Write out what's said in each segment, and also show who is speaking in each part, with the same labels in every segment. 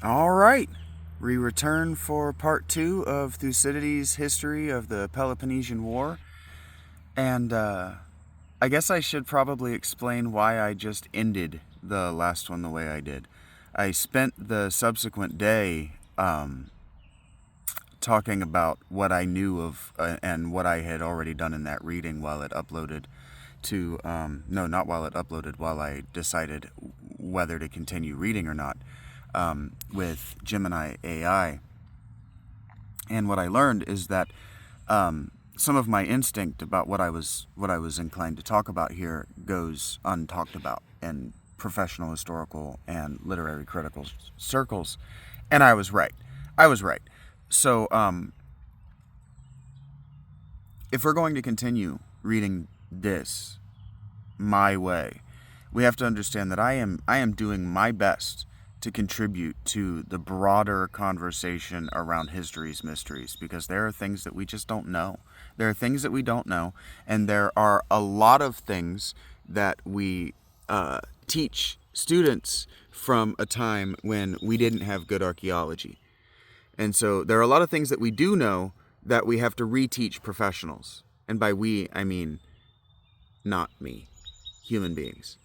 Speaker 1: All right. We return for part two of Thucydides' history of the Peloponnesian War. And I guess I should probably explain why I just ended the last one the way I did. I spent the subsequent day talking about what I knew of and what I had already done in that reading while it uploaded to, no, not while it uploaded, while I decided whether to continue reading or not with Gemini AI. And what I learned is that some of my instinct about what I was inclined to talk about here goes untalked about in professional historical and literary critical circles, and I was right. I was right. So, if we're going to continue reading this my way, we have to understand that I am doing my best to contribute to the broader conversation around history's mysteries, because there are things that we just don't know. There are things that we don't know, and there are a lot of things that we teach students from a time when we didn't have good archaeology. And so there are a lot of things that we do know that we have to reteach professionals. And by we, I mean not me, human beings.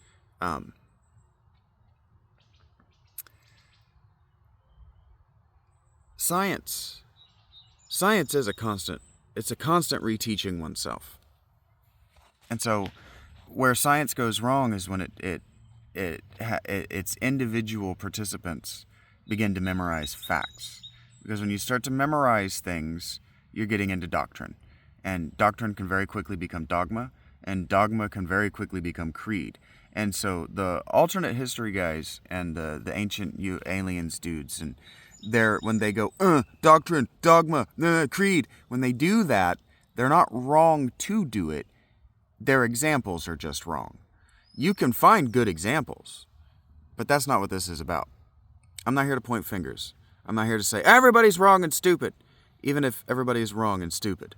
Speaker 1: Science. Science is it's a constant reteaching oneself. And so where science goes wrong is when its individual participants begin to memorize facts. Because when you start to memorize things, you're getting into doctrine. And doctrine can very quickly become dogma, and dogma can very quickly become creed. And so the alternate history guys and the ancient aliens dudes, and when they go, doctrine, dogma, creed, when they do that, they're not wrong to do it. Their examples are just wrong. You can find good examples, but that's not what this is about. I'm not here to point fingers. I'm not here to say everybody's wrong and stupid, even if everybody is wrong and stupid.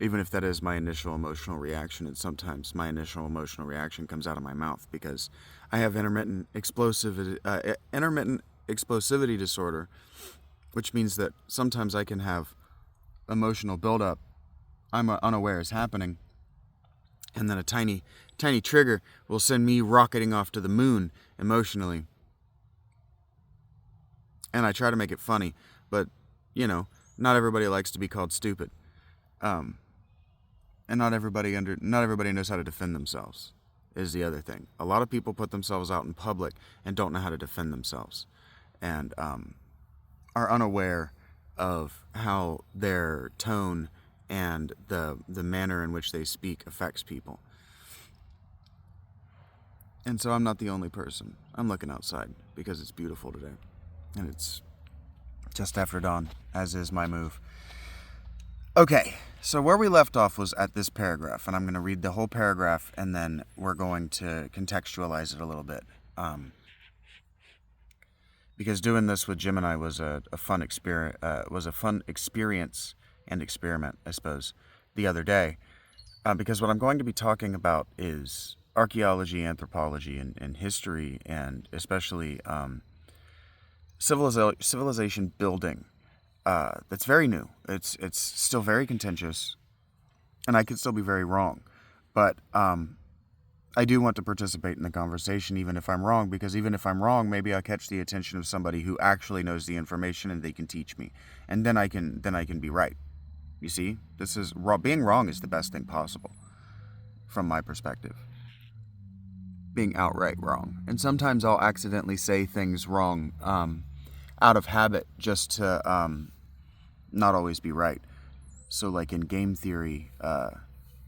Speaker 1: Even if that is my initial emotional reaction, and sometimes my initial emotional reaction comes out of my mouth because I have intermittent explosivity disorder, which means that sometimes I can have emotional buildup I'm unaware is happening, and then a tiny trigger will send me rocketing off to the moon emotionally. And I try to make it funny, but not everybody likes to be called stupid. And not everybody knows how to defend themselves, is the other thing. A lot of people put themselves out in public and don't know how to defend themselves, and are unaware of how their tone and the manner in which they speak affects people. And so I'm not the only person. I'm looking outside because it's beautiful today, and it's just after dawn, as is my move. Okay, so where we left off was at this paragraph, and I'm going to read the whole paragraph, and then we're going to contextualize it a little bit. Because doing this with Gemini was a fun experience, and experiment, I suppose, the other day. Because what I'm going to be talking about is archaeology, anthropology, and history, and especially civilization building. That's very new. It's still very contentious, and I could still be very wrong. But I do want to participate in the conversation, even if I'm wrong, because even if I'm wrong, maybe I'll catch the attention of somebody who actually knows the information and they can teach me, and then I can be right. You see, being wrong is the best thing possible, from my perspective. Being outright wrong, and sometimes I'll accidentally say things wrong out of habit, just to not always be right. So, like in game theory,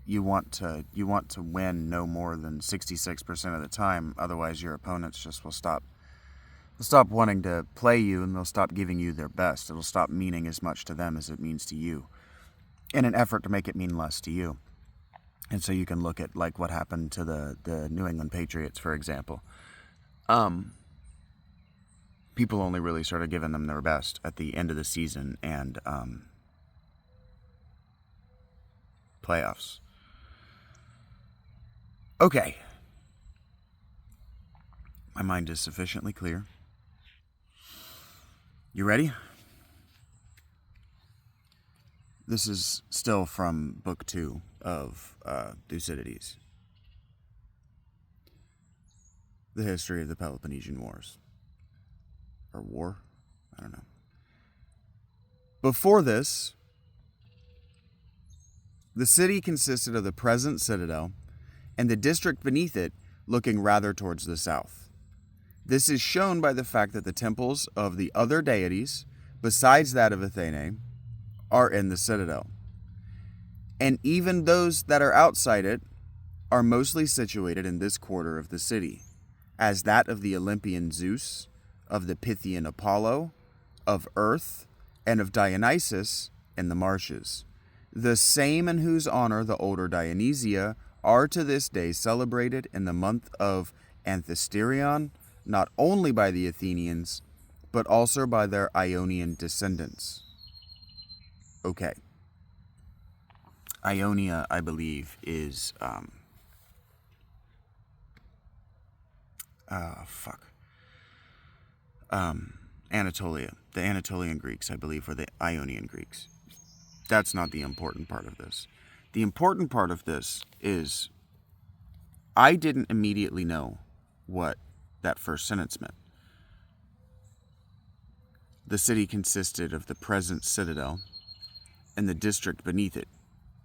Speaker 1: you want to win no more than 66% of the time. Otherwise, your opponents just will stop wanting to play you, and they'll stop giving you their best. It'll stop meaning as much to them as it means to you, in an effort to make it mean less to you. And so you can look at like what happened to the New England Patriots, for example. People only really started giving them their best at the end of the season and playoffs. Okay. My mind is sufficiently clear. You ready? This is still from Book 2 of Thucydides. The history of the Peloponnesian Wars. Or war? I don't know. Before this, the city consisted of the present citadel and the district beneath it looking rather towards the south. This is shown by the fact that the temples of the other deities, besides that of Athene, are in the citadel. And even those that are outside it are mostly situated in this quarter of the city, as that of the Olympian Zeus, of the Pythian Apollo, of Earth, and of Dionysus in the marshes, the same in whose honor the older Dionysia are to this day celebrated in the month of Anthesterion, not only by the Athenians, but also by their Ionian descendants. Okay. Ionia, I believe, is, Anatolia. The Anatolian Greeks, I believe, were the Ionian Greeks. That's not the important part of this. The important part of this is I didn't immediately know what that first sentence meant. The city consisted of the present citadel and the district beneath it.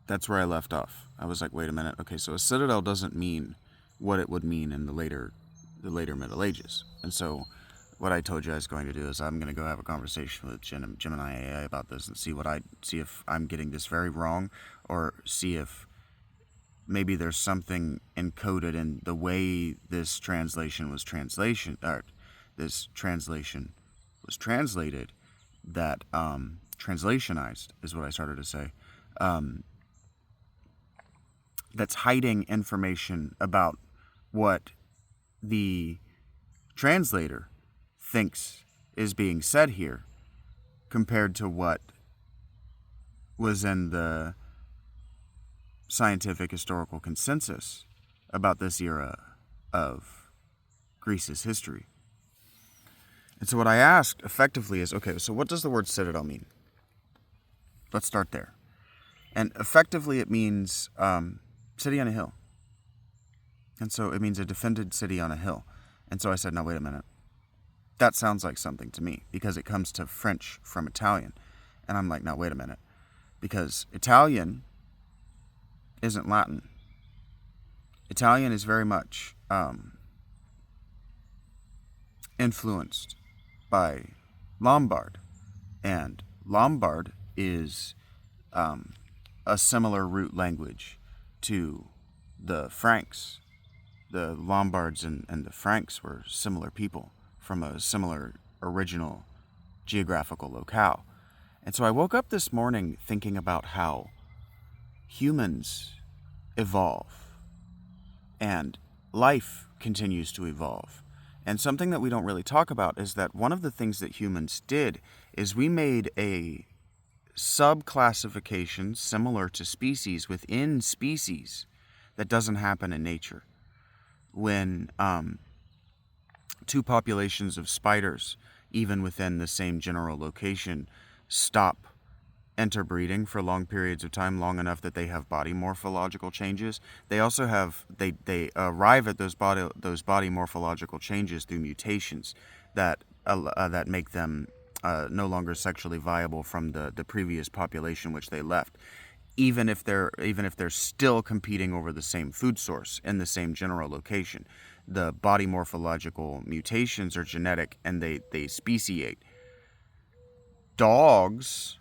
Speaker 1: That's where I left off. I was like, wait a minute. Okay, so a citadel doesn't mean what it would mean in the later Middle Ages. And so what I told you I was going to do is I'm going to go have a conversation with Gemini AI about this and see if I'm getting this very wrong, or see if maybe there's something encoded in the way this translation was translated that translationized is what I started to say. That's hiding information about what the translator thinks is being said here compared to what was in the scientific historical consensus about this era of Greece's history. And so what I asked effectively is, okay, so what does the word citadel mean? Let's start there. And effectively it means city on a hill. And so it means a defended city on a hill. And so I said, now wait a minute. That sounds like something to me, because it comes to French from Italian. And I'm like, now wait a minute. Because Italian isn't Latin. Italian is very much influenced by Lombard. And Lombard is a similar root language to the Franks. The Lombards and the Franks were similar people from a similar original geographical locale. And so I woke up this morning thinking about how humans evolve and life continues to evolve. And something that we don't really talk about is that one of the things that humans did is we made a subclassification similar to species within species that doesn't happen in nature. When two populations of spiders, even within the same general location, stop interbreeding for long periods of time, long enough that they have body morphological changes, they also have they arrive at those body morphological changes through mutations that make them no longer sexually viable from the previous population which they left, even if they're still competing over the same food source in the same general location. The body morphological mutations are genetic and they speciate. Dogs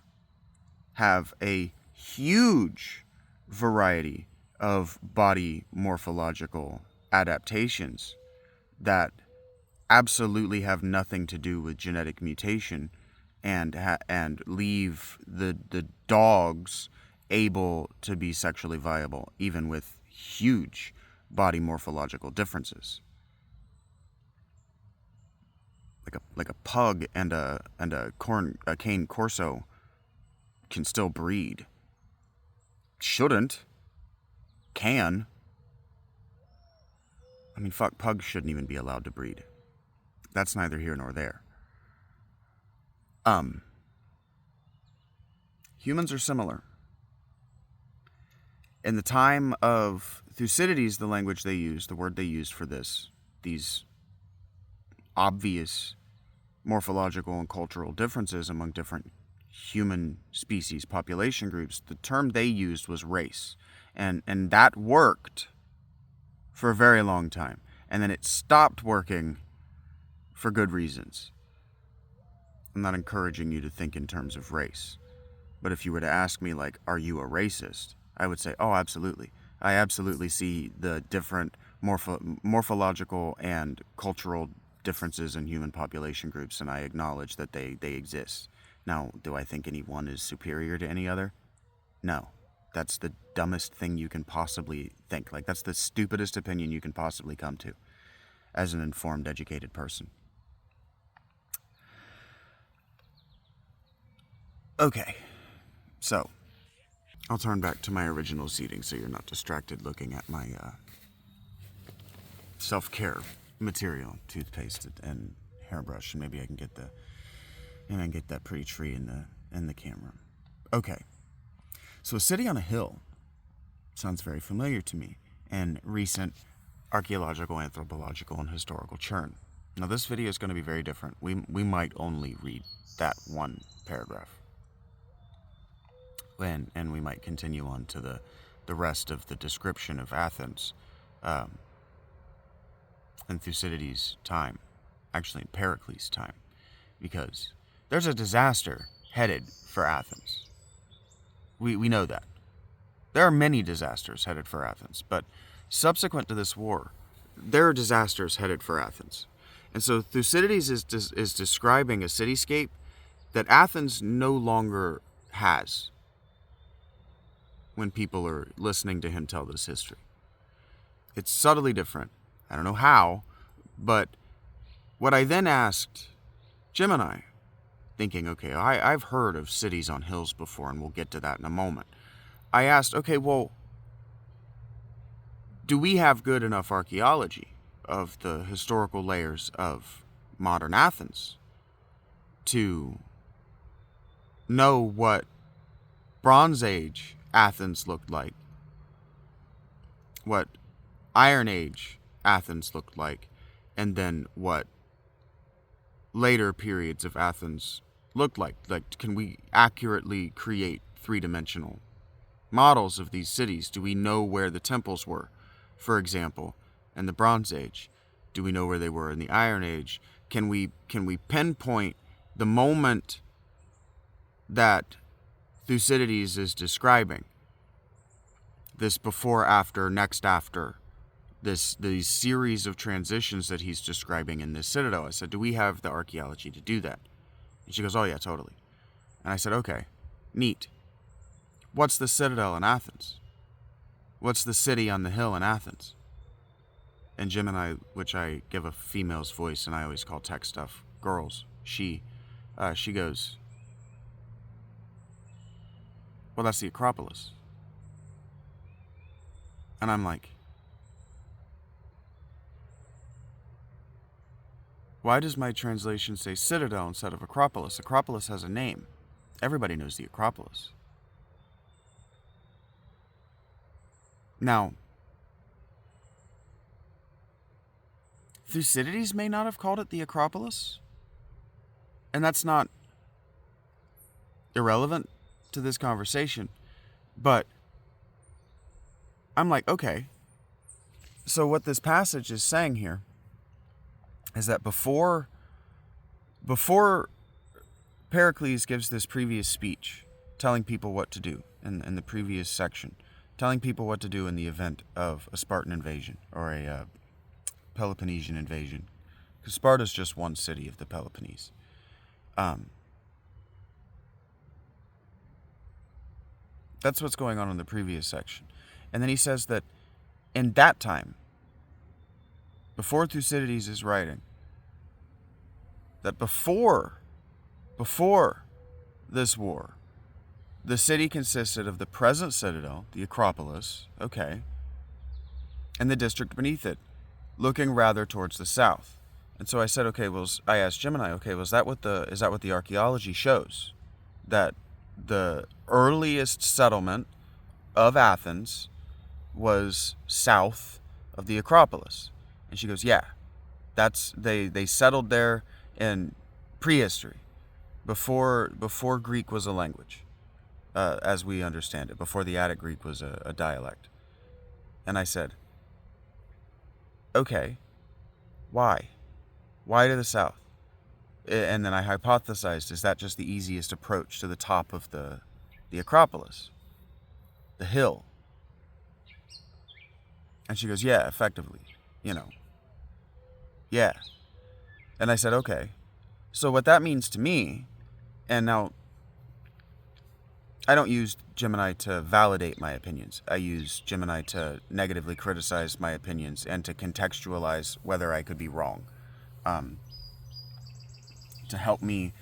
Speaker 1: have a huge variety of body morphological adaptations that absolutely have nothing to do with genetic mutation, and leave the dogs able to be sexually viable even with huge body morphological differences. Like a pug and a cane corso can still breed. Shouldn't. Can. I mean, fuck, pugs shouldn't even be allowed to breed. That's neither here nor there. Humans are similar. In the time of Thucydides, the language they used, the word they used for these obvious morphological and cultural differences among different human species, population groups, the term they used was race. And that worked for a very long time. And then it stopped working for good reasons. I'm not encouraging you to think in terms of race. But if you were to ask me, like, are you a racist? I would say, oh, absolutely. I absolutely see the different morphological and cultural differences in human population groups, and I acknowledge that they exist. Now, do I think any one is superior to any other? No. That's the dumbest thing you can possibly think. Like, that's the stupidest opinion you can possibly come to as an informed, educated person. Okay, so I'll turn back to my original seating so you're not distracted looking at my self-care material, toothpaste and hairbrush, and maybe I can get that pretty tree in the camera. Okay, so a city on a hill sounds very familiar to me in recent archaeological, anthropological, and historical churn. Now this video is going to be very different. We might only read that one paragraph. And we might continue on to the rest of the description of Athens in Thucydides' time, actually in Pericles' time, because there's a disaster headed for Athens. We know that. There are many disasters headed for Athens, but subsequent to this war, there are disasters headed for Athens. And so Thucydides is describing a cityscape that Athens no longer has when people are listening to him tell this history. It's subtly different. I don't know how, but what I then asked Gemini, thinking, okay, I've heard of cities on hills before, and we'll get to that in a moment. I asked, okay, well, do we have good enough archaeology of the historical layers of modern Athens to know what Bronze Age Athens looked like, what Iron Age Athens looked like, and then what later periods of Athens looked like? Like, can we accurately create three-dimensional models of these cities? Do we know where the temples were, for example, in the Bronze Age? Do we know where they were in the Iron Age? Can we pinpoint the moment that Thucydides is describing, this before, after, next, after, these series of transitions that he's describing in this citadel? I said, do we have the archaeology to do that? And she goes, oh yeah, totally. And I said, okay, neat. What's the citadel in Athens? What's the city on the hill in Athens? And Gemini, which I give a female's voice and I always call tech stuff girls, she goes, well, that's the Acropolis. And I'm like, why does my translation say citadel instead of Acropolis? Acropolis has a name. Everybody knows the Acropolis. Now, Thucydides may not have called it the Acropolis, and that's not irrelevant to this conversation, but I'm like, okay, so what this passage is saying here is that before Pericles gives this previous speech telling people what to do in the previous section, telling people what to do in the event of a Spartan invasion or a Peloponnesian invasion, because Sparta's just one city of the Peloponnese. That's what's going on in the previous section. And then he says that in that time, before Thucydides is writing, that before this war, the city consisted of the present citadel, the Acropolis, okay, and the district beneath it, looking rather towards the south. And so I said, okay, well, I asked Gemini, okay, well, is that what the archaeology shows? That the earliest settlement of Athens was south of the Acropolis? And she goes, yeah, they settled there in prehistory, before Greek was a language, as we understand it, before the Attic Greek was a dialect. And I said, okay, why? Why to the south? And then I hypothesized, is that just the easiest approach to the top of the Acropolis, the hill? And she goes, yeah, effectively, yeah. And I said, okay. So what that means to me, and now I don't use Gemini to validate my opinions. I use Gemini to negatively criticize my opinions and to contextualize whether I could be wrong. To help me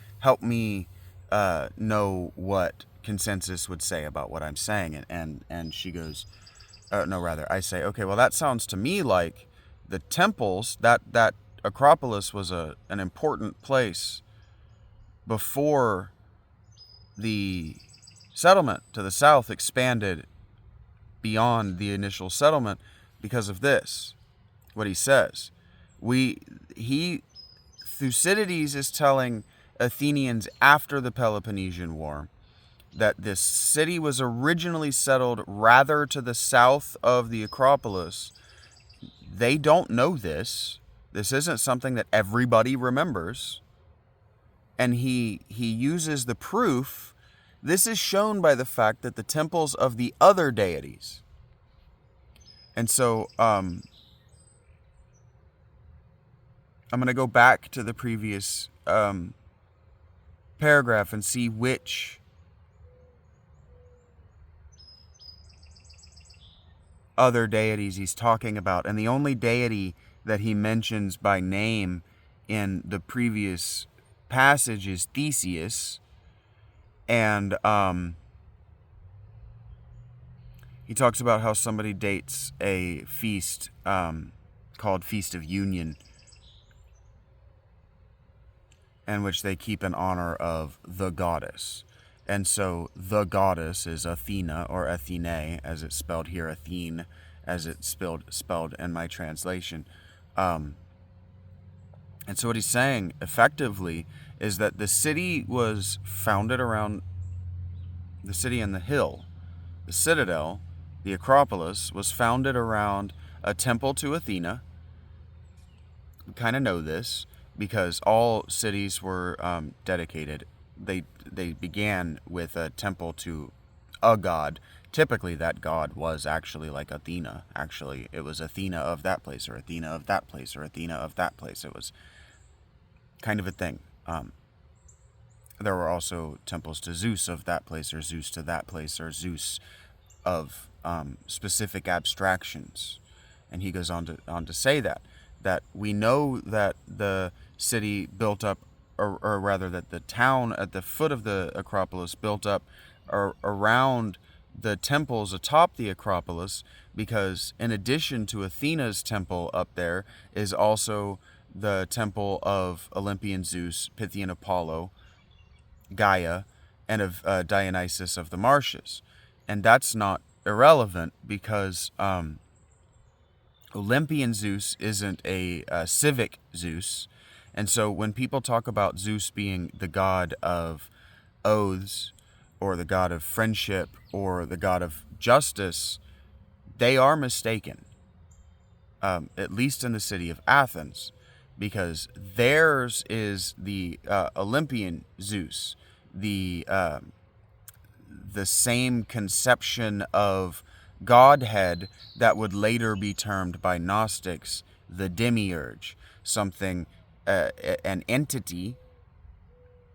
Speaker 1: know what consensus would say about what I'm saying. And she goes, no, rather, I say, okay, well, that sounds to me like the temples, that Acropolis was an important place before the settlement to the south expanded beyond the initial settlement because of this. What he says. Thucydides is telling Athenians after the Peloponnesian War that this city was originally settled rather to the south of the Acropolis. They don't know this. This isn't something that everybody remembers. And he uses the proof. This is shown by the fact that the temples of the other deities. And so, I'm going to go back to the previous paragraph and see which other deities he's talking about. And the only deity that he mentions by name in the previous passage is Theseus. And he talks about how somebody dates a feast called Feast of Union, in which they keep in honor of the goddess. And so the goddess is Athena, or Athene, as it's spelled here, Athene, as it's spelled in my translation. And so what he's saying, effectively, is that the city was founded around the city in the hill. The citadel, the Acropolis, was founded around a temple to Athena. We kind of know this because all cities were dedicated. They began with a temple to a god. Typically, that god was actually like Athena. Actually, it was Athena of that place, or Athena of that place, or Athena of that place. It was kind of a thing. There were also temples to Zeus of that place, or Zeus to that place, or Zeus of specific abstractions. And he goes on to say that we know that the city built up, or rather that the town at the foot of the Acropolis built up around the temples atop the Acropolis, because in addition to Athena's temple up there is also the temple of Olympian Zeus, Pythian Apollo, Gaia, and of Dionysus of the marshes. And that's not irrelevant because Olympian Zeus isn't a civic Zeus. And so when people talk about Zeus being the god of oaths, or the god of friendship, or the god of justice, they are mistaken, at least in the city of Athens, because theirs is the Olympian Zeus, the same conception of Godhead that would later be termed by Gnostics the demiurge, something, an entity,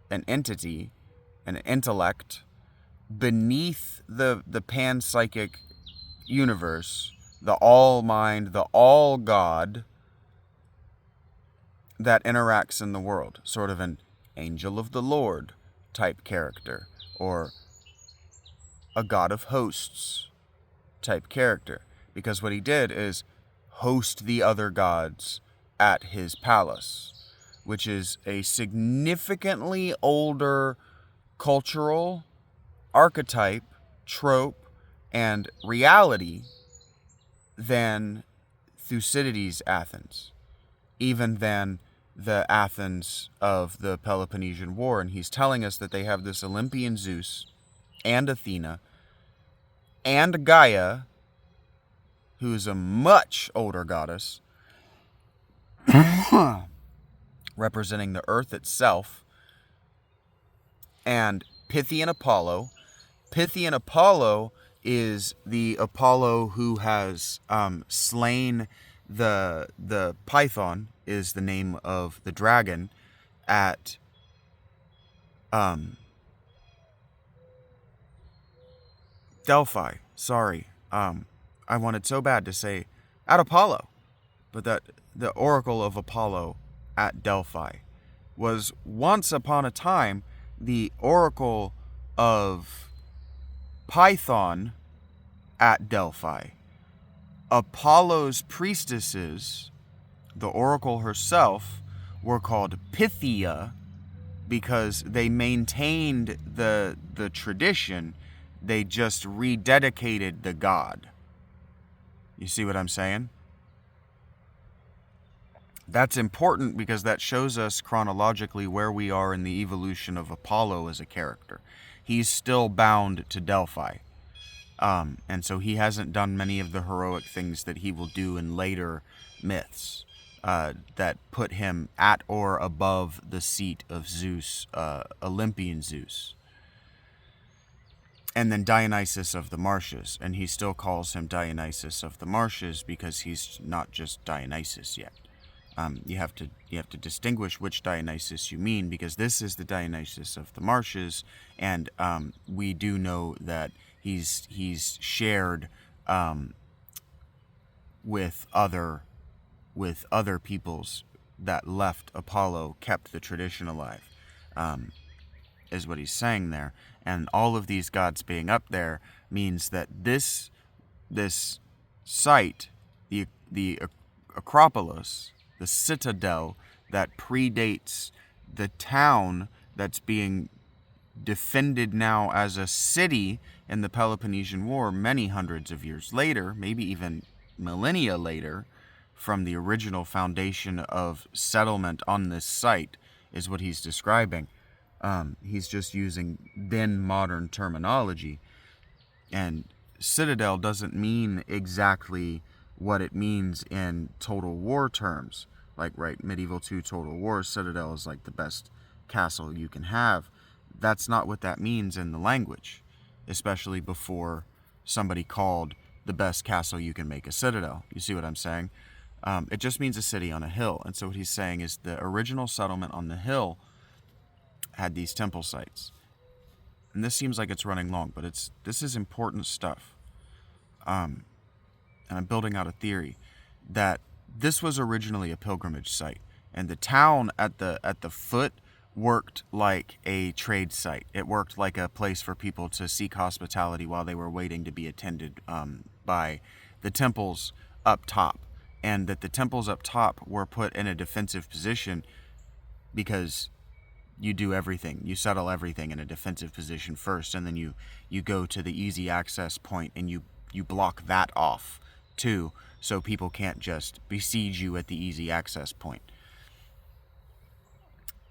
Speaker 1: an intellect beneath the panpsychic universe, the all-mind, the all-God that interacts in the world, sort of an angel of the Lord type character, or a god of hosts type character, because what he did is host the other gods at his palace, which is a significantly older cultural archetype, trope, and reality than Thucydides' Athens, even than the Athens of the Peloponnesian War. And he's telling us that they have this Olympian Zeus and Athena and Gaia, who is a much older goddess, representing the earth itself, and Pythian Apollo. Pythian Apollo is the Apollo who has slain the Python, is the name of the dragon, at Delphi. Sorry, I wanted so bad to say at Apollo, but that the Oracle of Apollo at Delphi was once upon a time the Oracle of Python at Delphi. Apollo's priestesses, the Oracle herself, were called Pythia because they maintained the tradition. They just rededicated the god. You see what I'm saying? That's important because that shows us chronologically where we are in the evolution of Apollo as a character. He's still bound to Delphi. And so he hasn't done many of the heroic things that he will do in later myths that put him at or above the seat of Zeus, Olympian Zeus. And then Dionysus of the Marshes, and he still calls him Dionysus of the Marshes because he's not just Dionysus yet. You have to distinguish which Dionysus you mean, because this is the Dionysus of the Marshes, and we do know that he's shared with other peoples that left Apollo, kept the tradition alive, is what he's saying there. And all of these gods being up there means that this site, the Acropolis, the citadel that predates the town that's being defended now as a city in the Peloponnesian War many hundreds of years later, maybe even millennia later, from the original foundation of settlement on this site, is what he's describing. He's just using then modern terminology. And citadel doesn't mean exactly what it means in Total War terms. Like, right, Medieval 2 Total War, citadel is like the best castle you can have. That's not what that means in the language, especially before somebody called the best castle you can make a citadel. You see what I'm saying? It just means a city on a hill. And so what he's saying is the original settlement on the hill had these temple sites. And this seems like it's running long, but this is important stuff. And I'm building out a theory that this was originally a pilgrimage site, and the town at the foot worked like a trade site. It worked like a place for people to seek hospitality while they were waiting to be attended by the temples up top, and that the temples up top were put in a defensive position because you do everything. You settle everything in a defensive position first, and then you go to the easy access point and you block that off too, so people can't just besiege you at the easy access point.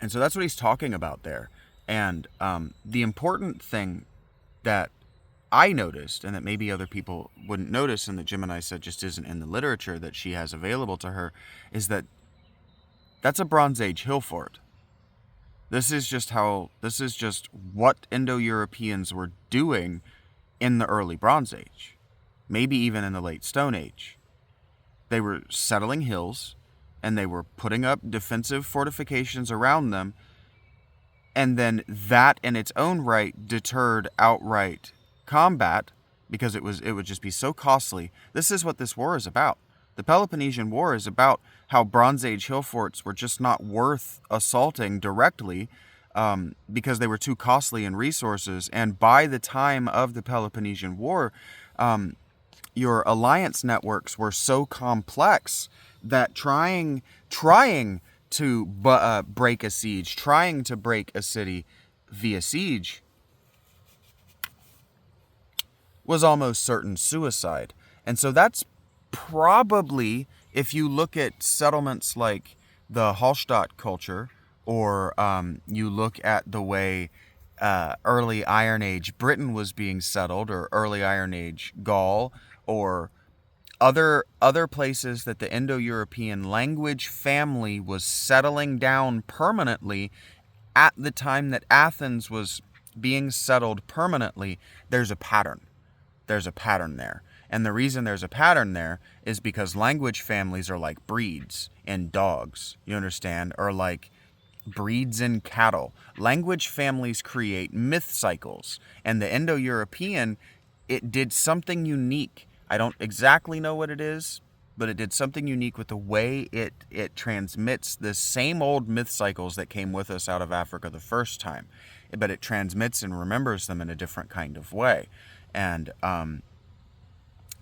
Speaker 1: And so that's what he's talking about there. And the important thing that I noticed, and that maybe other people wouldn't notice, and that Gemini said just isn't in the literature that she has available to her, is that that's a Bronze Age hill fort. This is just what Indo-Europeans were doing in the early Bronze Age, maybe even in the late Stone Age. They were settling hills, and they were putting up defensive fortifications around them, and then that in its own right deterred outright combat because it would just be so costly. This is what this war is about. The Peloponnesian War is about how Bronze Age hill forts were just not worth assaulting directly because they were too costly in resources. And by the time of the Peloponnesian War, your alliance networks were so complex that trying to break a siege, trying to break a city via siege, was almost certain suicide. And so that's probably, if you look at settlements like the Hallstatt culture, or you look at the way early Iron Age Britain was being settled, or early Iron Age Gaul, or other places that the Indo-European language family was settling down permanently at the time that Athens was being settled permanently, there's a pattern. There's a pattern there. And the reason there's a pattern there is because language families are like breeds in dogs, you understand? Or like breeds in cattle. Language families create myth cycles. And the Indo-European, it did something unique. I don't exactly know what it is, but it did something unique with the way it transmits the same old myth cycles that came with us out of Africa the first time. But it transmits and remembers them in a different kind of way. And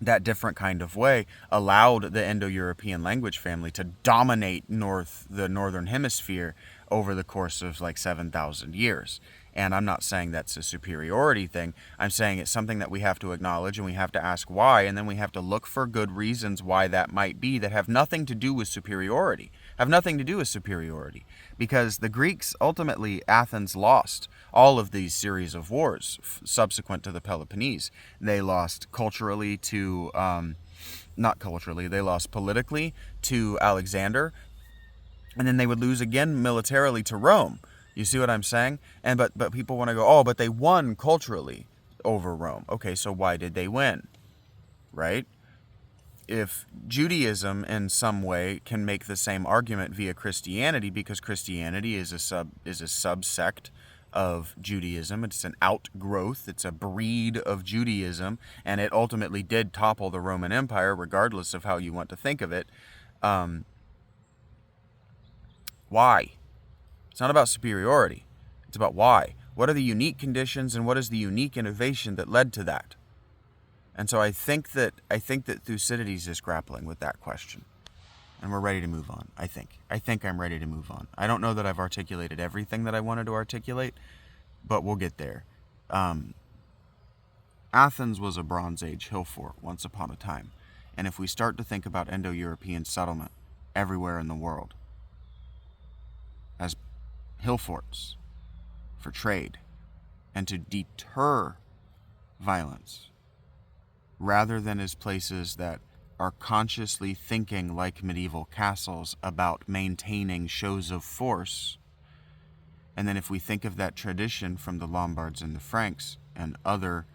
Speaker 1: that different kind of way allowed the Indo-European language family to dominate the northern hemisphere over the course of like 7,000 years. And I'm not saying that's a superiority thing. I'm saying it's something that we have to acknowledge, and we have to ask why, and then we have to look for good reasons why that might be that have nothing to do with superiority. Because the Greeks, ultimately, Athens lost all of these series of wars subsequent to the Peloponnese. They lost culturally to, not culturally, they lost politically to Alexander, and then they would lose again militarily to Rome. You see what I'm saying? And but people want to go, oh, but they won culturally over Rome. Okay, so why did they win? Right? If Judaism in some way can make the same argument via Christianity, because Christianity is a subsect of Judaism, it's an outgrowth, it's a breed of Judaism, and it ultimately did topple the Roman Empire, regardless of how you want to think of it. Why? It's not about superiority. It's about why. What are the unique conditions, and what is the unique innovation that led to that? And so I think that Thucydides is grappling with that question. And we're ready to move on, I think I'm ready to move on. I don't know that I've articulated everything that I wanted to articulate, but we'll get there. Athens was a Bronze Age hill fort once upon a time. And if we start to think about Indo-European settlement everywhere in the world as hill forts for trade and to deter violence, rather than as places that are consciously thinking like medieval castles about maintaining shows of force. And then if we think of that tradition from the Lombards and the Franks and other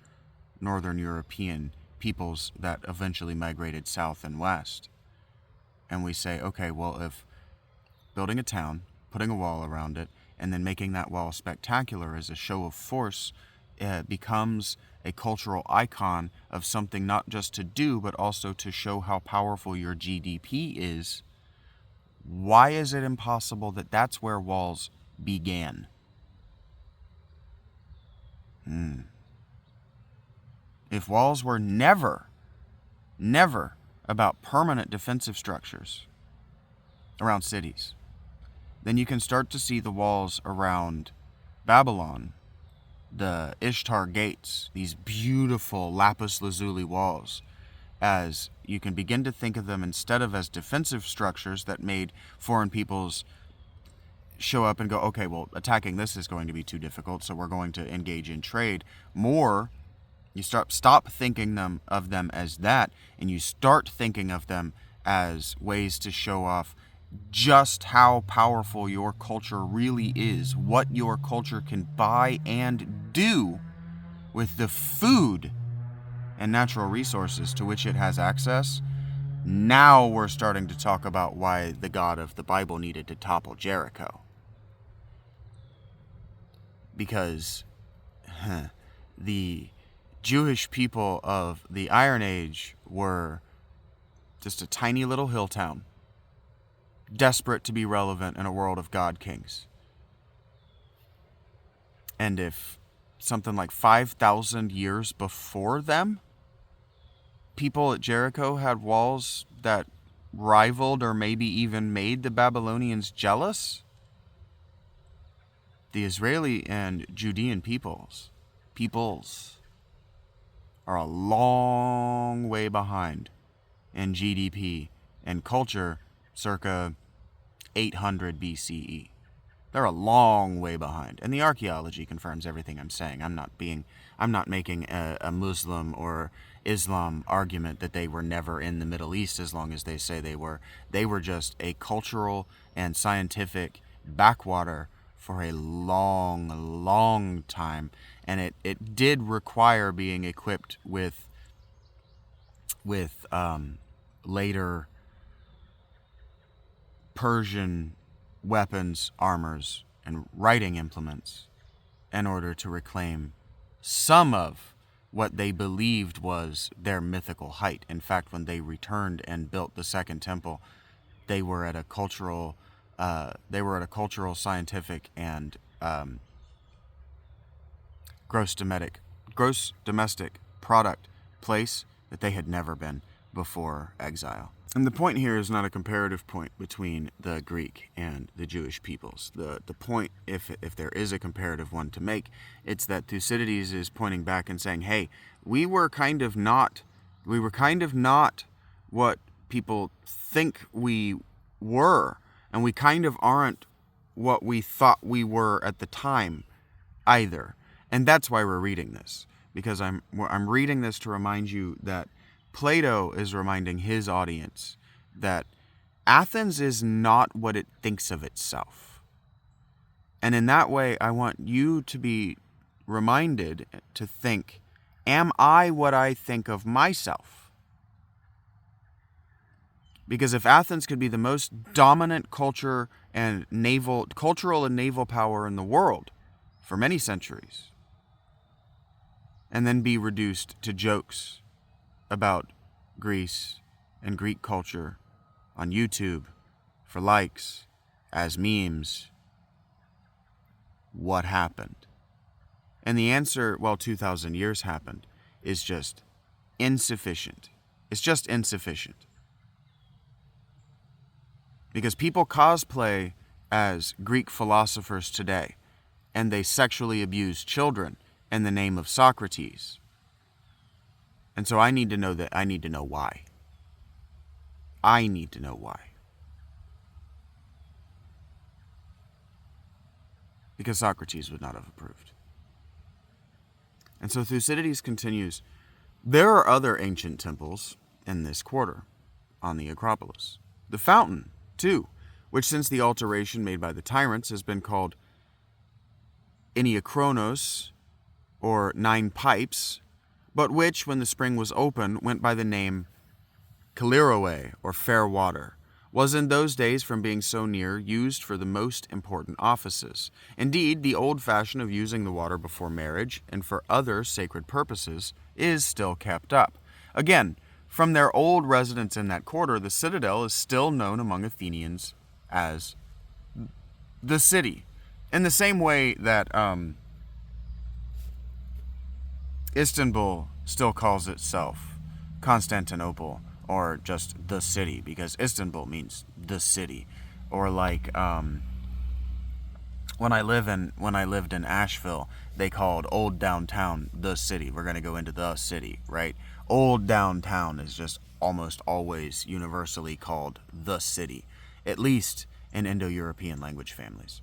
Speaker 1: northern European peoples that eventually migrated south and west, and we say, okay, well, if building a town, putting a wall around it, and then making that wall spectacular as a show of force becomes a cultural icon of something not just to do, but also to show how powerful your GDP is, why is it impossible that that's where walls began? If walls were never about permanent defensive structures around cities, then you can start to see the walls around Babylon, the Ishtar gates, these beautiful lapis lazuli walls, as you can begin to think of them instead of as defensive structures that made foreign peoples show up and go, okay, well, attacking this is going to be too difficult, so we're going to engage in trade. More, you stop thinking of them as that, and you start thinking of them as ways to show off just how powerful your culture really is, what your culture can buy and do with the food and natural resources to which it has access. Now we're starting to talk about why the God of the Bible needed to topple Jericho. Because the Jewish people of the Iron Age were just a tiny little hill town, desperate to be relevant in a world of god kings. And if something like 5,000 years before them, people at Jericho had walls that rivaled or maybe even made the Babylonians jealous? The Israeli and Judean peoples are a long way behind in GDP and culture circa 800 BCE. They're a long way behind. And the archaeology confirms everything I'm saying. I'm not making a Muslim or Islam argument that they were never in the Middle East as long as they say they were. They were just a cultural and scientific backwater for a long, long time. And it did require being equipped with later Persian weapons, armors, and writing implements in order to reclaim some of what they believed was their mythical height. In fact, when they returned and built the Second Temple, they were at a cultural, scientific, and gross domestic product place that they had never been before exile. And the point here is not a comparative point between the Greek and the Jewish peoples. The point, if there is a comparative one to make, it's that Thucydides is pointing back and saying, hey, we were kind of not what people think we were, and we kind of aren't what we thought we were at the time either. And that's why we're reading this, because I'm reading this to remind you that Plato is reminding his audience that Athens is not what it thinks of itself. And in that way, I want you to be reminded to think, am I what I think of myself? Because if Athens could be the most dominant cultural and naval power in the world for many centuries, and then be reduced to jokes about Greece and Greek culture on YouTube for likes, as memes, what happened? And the answer, 2,000 years happened, is just insufficient. It's just insufficient. Because people cosplay as Greek philosophers today, and they sexually abuse children in the name of Socrates. And so I need to know why. I need to know why. Because Socrates would not have approved. And so Thucydides continues, there are other ancient temples in this quarter, on the Acropolis. The fountain, too, which since the alteration made by the tyrants has been called Eniachronos, or 9 pipes, but which, when the spring was open, went by the name Kaliroe, or fair water, was in those days, from being so near, used for the most important offices. Indeed, the old fashion of using the water before marriage and for other sacred purposes is still kept up. Again, from their old residence in that quarter, the citadel is still known among Athenians as the city. In the same way that Istanbul still calls itself Constantinople, or just the city, because Istanbul means the city. Or like when I lived in Asheville, they called old downtown the city. We're going to go into the city, right? Old downtown is just almost always universally called the city, at least in Indo-European language families.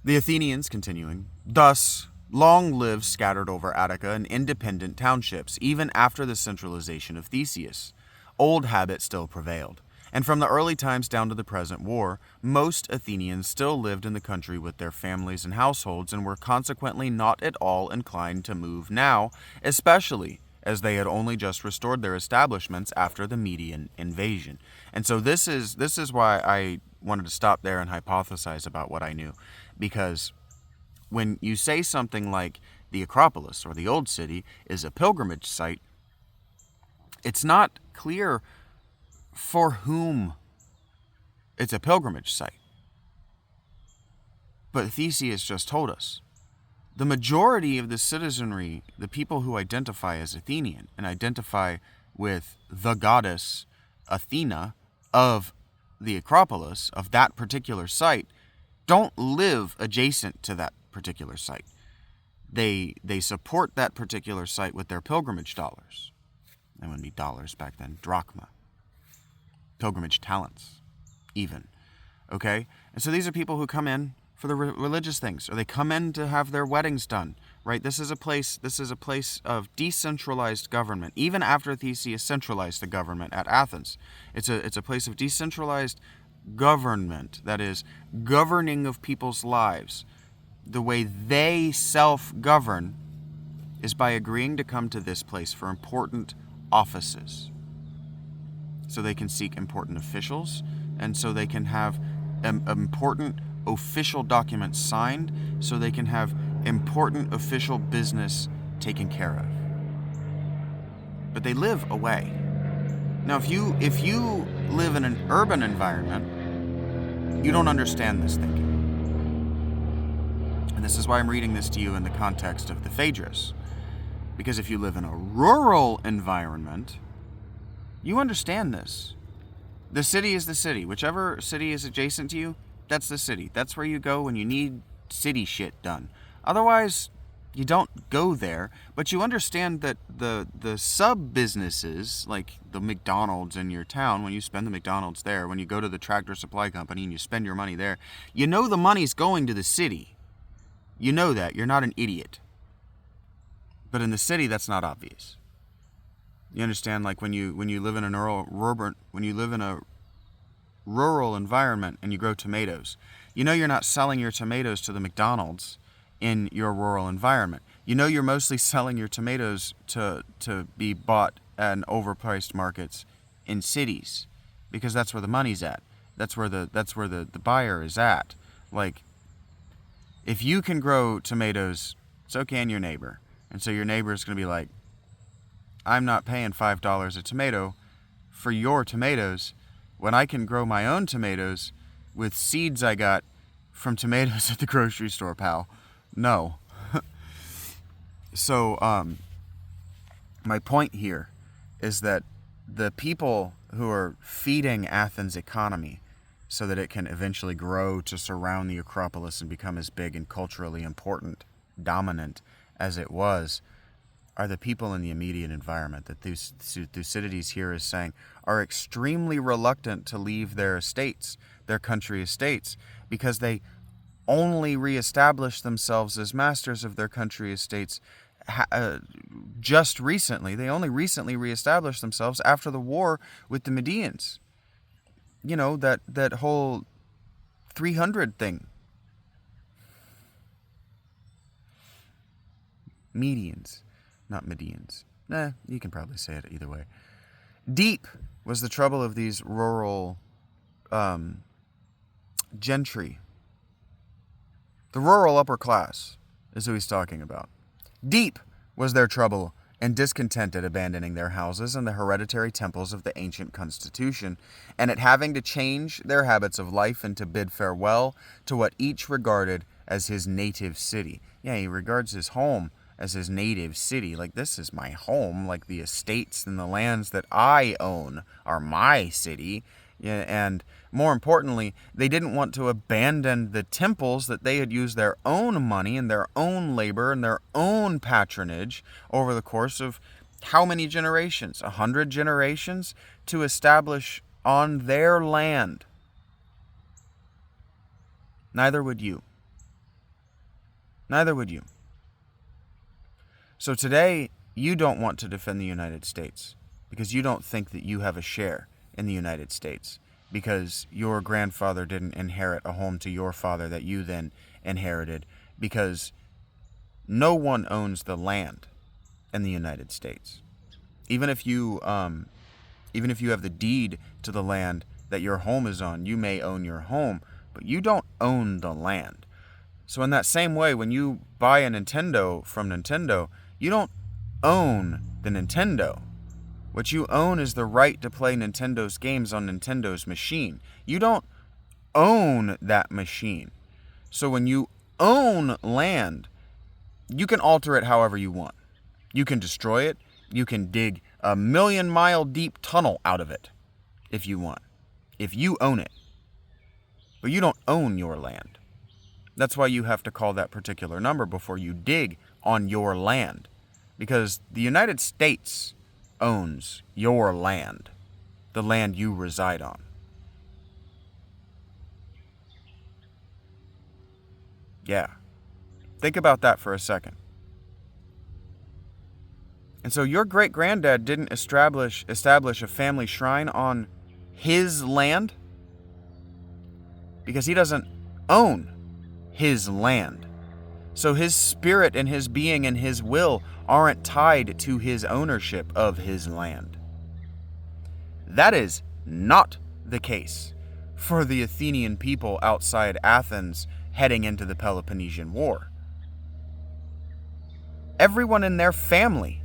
Speaker 1: The Athenians, continuing, thus long lived scattered over Attica in independent townships, even after the centralization of Theseus. Old habit still prevailed, and from the early times down to the present war, most Athenians still lived in the country with their families and households, and were consequently not at all inclined to move now, especially as they had only just restored their establishments after the Median invasion. And so this is why I wanted to stop there and hypothesize about what I knew, because when you say something like the Acropolis or the Old City is a pilgrimage site, it's not clear for whom it's a pilgrimage site. But Theseus just told us, the majority of the citizenry, the people who identify as Athenian and identify with the goddess Athena, of the Acropolis, of that particular site, don't live adjacent to that particular site. They support that particular site with their pilgrimage dollars. They wouldn't be dollars back then, drachma. Pilgrimage talents, even. Okay? And so these are people who come in for the religious things, or they come in to have their weddings done, right? This is a place of decentralized government. Even after Theseus centralized the government at Athens, it's a place of decentralized government, that is, governing of people's lives. The way they self-govern is by agreeing to come to this place for important offices. So they can seek important officials, and so they can have important official documents signed, so they can have important official business taken care of. But they live away. Now, if you live in an urban environment, you don't understand this thinking. And this is why I'm reading this to you in the context of the Phaedrus. Because if you live in a rural environment, you understand this. The city is the city. Whichever city is adjacent to you, that's the city. That's where you go when you need city shit done. Otherwise, you don't go there. But you understand that the sub-businesses, like the McDonald's in your town, when you spend the McDonald's there, when you go to the Tractor Supply Company and you spend your money there, you know the money's going to the city. You know that. You're not an idiot. But in the city, that's not obvious. You understand, like when you live in a rural environment and you grow tomatoes, you know you're not selling your tomatoes to the McDonald's in your rural environment. You know you're mostly selling your tomatoes to be bought at overpriced markets in cities, because that's where the money's at. That's where the buyer is at. Like, if you can grow tomatoes, so can your neighbor. And so your neighbor is going to be like, I'm not paying $5 a tomato for your tomatoes when I can grow my own tomatoes with seeds I got from tomatoes at the grocery store, pal. No. So, my point here is that the people who are feeding Athens' economy so that it can eventually grow to surround the Acropolis and become as big and culturally important, dominant as it was, are the people in the immediate environment that Thucydides here is saying are extremely reluctant to leave their estates, their country estates, because they only reestablish themselves as masters of their country estates just recently. They only recently reestablished themselves after the war with the Medians. You know, that whole 300 thing. Medians, not Medians. Nah, you can probably say it either way. Deep was the trouble of these rural gentry. The rural upper class is who he's talking about. Deep was their trouble and discontent at abandoning their houses and the hereditary temples of the ancient constitution, and at having to change their habits of life and to bid farewell to what each regarded as his native city. Yeah, he regards his home as his native city. Like, this is my home. Like, the estates and the lands that I own are my city. Yeah, and more importantly, they didn't want to abandon the temples that they had used their own money and their own labor and their own patronage over the course of how many generations? 100 generations to establish on their land. Neither would you. Neither would you. So today, you don't want to defend the United States because you don't think that you have a share in the United States, because your grandfather didn't inherit a home to your father that you then inherited, because no one owns the land in the United States. Even if you have the deed to the land that your home is on, you may own your home, but you don't own the land. So in that same way, when you buy a Nintendo from Nintendo, you don't own the Nintendo. What you own is the right to play Nintendo's games on Nintendo's machine. You don't own that machine. So when you own land, you can alter it however you want. You can destroy it. You can dig a 1,000,000-mile deep tunnel out of it. if you want, if you own it. But you don't own your land. That's why you have to call that particular number before you dig on your land. Because the United States owns your land, the land you reside on. Yeah. Think about that for a second. And so your great-granddad didn't establish a family shrine on his land because he doesn't own his land. So his spirit and his being and his will aren't tied to his ownership of his land. That is not the case for the Athenian people outside Athens heading into the Peloponnesian War. Everyone in their family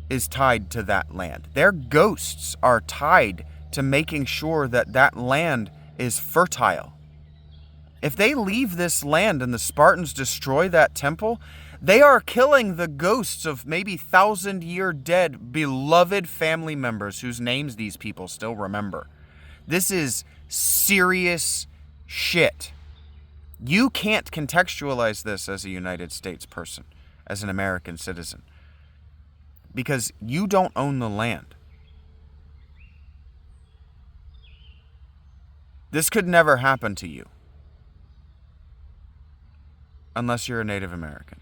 Speaker 1: is tied to that land. Their ghosts are tied to making sure that that land is fertile. If they leave this land and the Spartans destroy that temple, they are killing the ghosts of maybe 1,000-year dead, beloved family members whose names these people still remember. This is serious shit. You can't contextualize this as a United States person, as an American citizen, because you don't own the land. This could never happen to you unless you're a Native American.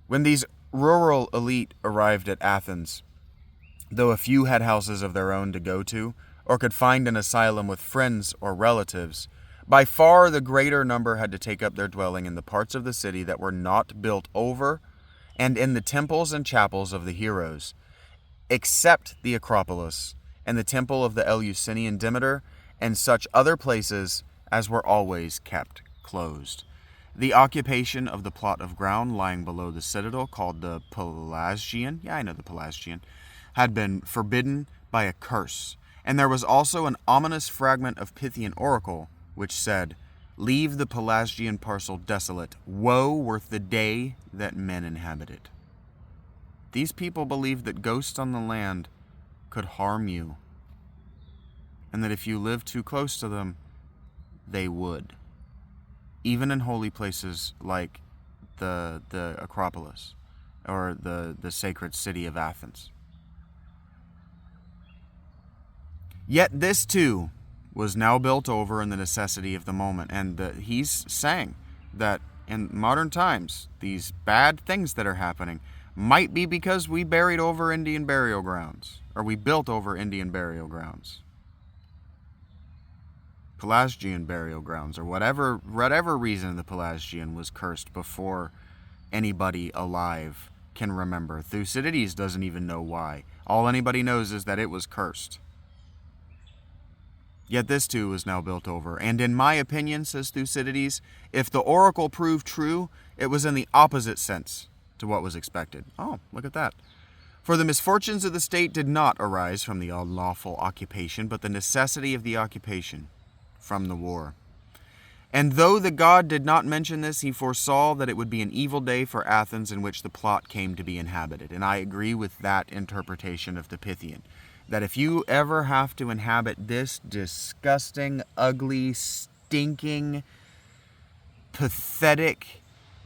Speaker 1: When these rural elite arrived at Athens, though a few had houses of their own to go to, or could find an asylum with friends or relatives, by far the greater number had to take up their dwelling in the parts of the city that were not built over, and in the temples and chapels of the heroes, except the Acropolis, and the temple of the Eleusinian Demeter, and such other places as were always kept closed. The occupation of the plot of ground lying below the citadel, called the Pelasgian, had been forbidden by a curse. And there was also an ominous fragment of Pythian oracle, which said, "Leave the Pelasgian parcel desolate, woe worth the day that men inhabit it." These people believed that ghosts on the land could harm you, and that if you lived too close to them, they would. Even in holy places like the Acropolis, or the sacred city of Athens. Yet this too was now built over in the necessity of the moment, and he's saying that in modern times, these bad things that are happening might be because we buried over Indian burial grounds, or we built over Indian burial grounds, Pelasgian burial grounds, or whatever reason the Pelasgian was cursed before anybody alive can remember. Thucydides doesn't even know why. All anybody knows is that it was cursed. Yet this too is now built over. And in my opinion, says Thucydides, if the oracle proved true, it was in the opposite sense to what was expected. Oh, look at that. For the misfortunes of the state did not arise from the unlawful occupation, but the necessity of the occupation from the war. And though the god did not mention this, he foresaw that it would be an evil day for Athens in which the plot came to be inhabited. And I agree with that interpretation of the Pythian. That if you ever have to inhabit this disgusting, ugly, stinking, pathetic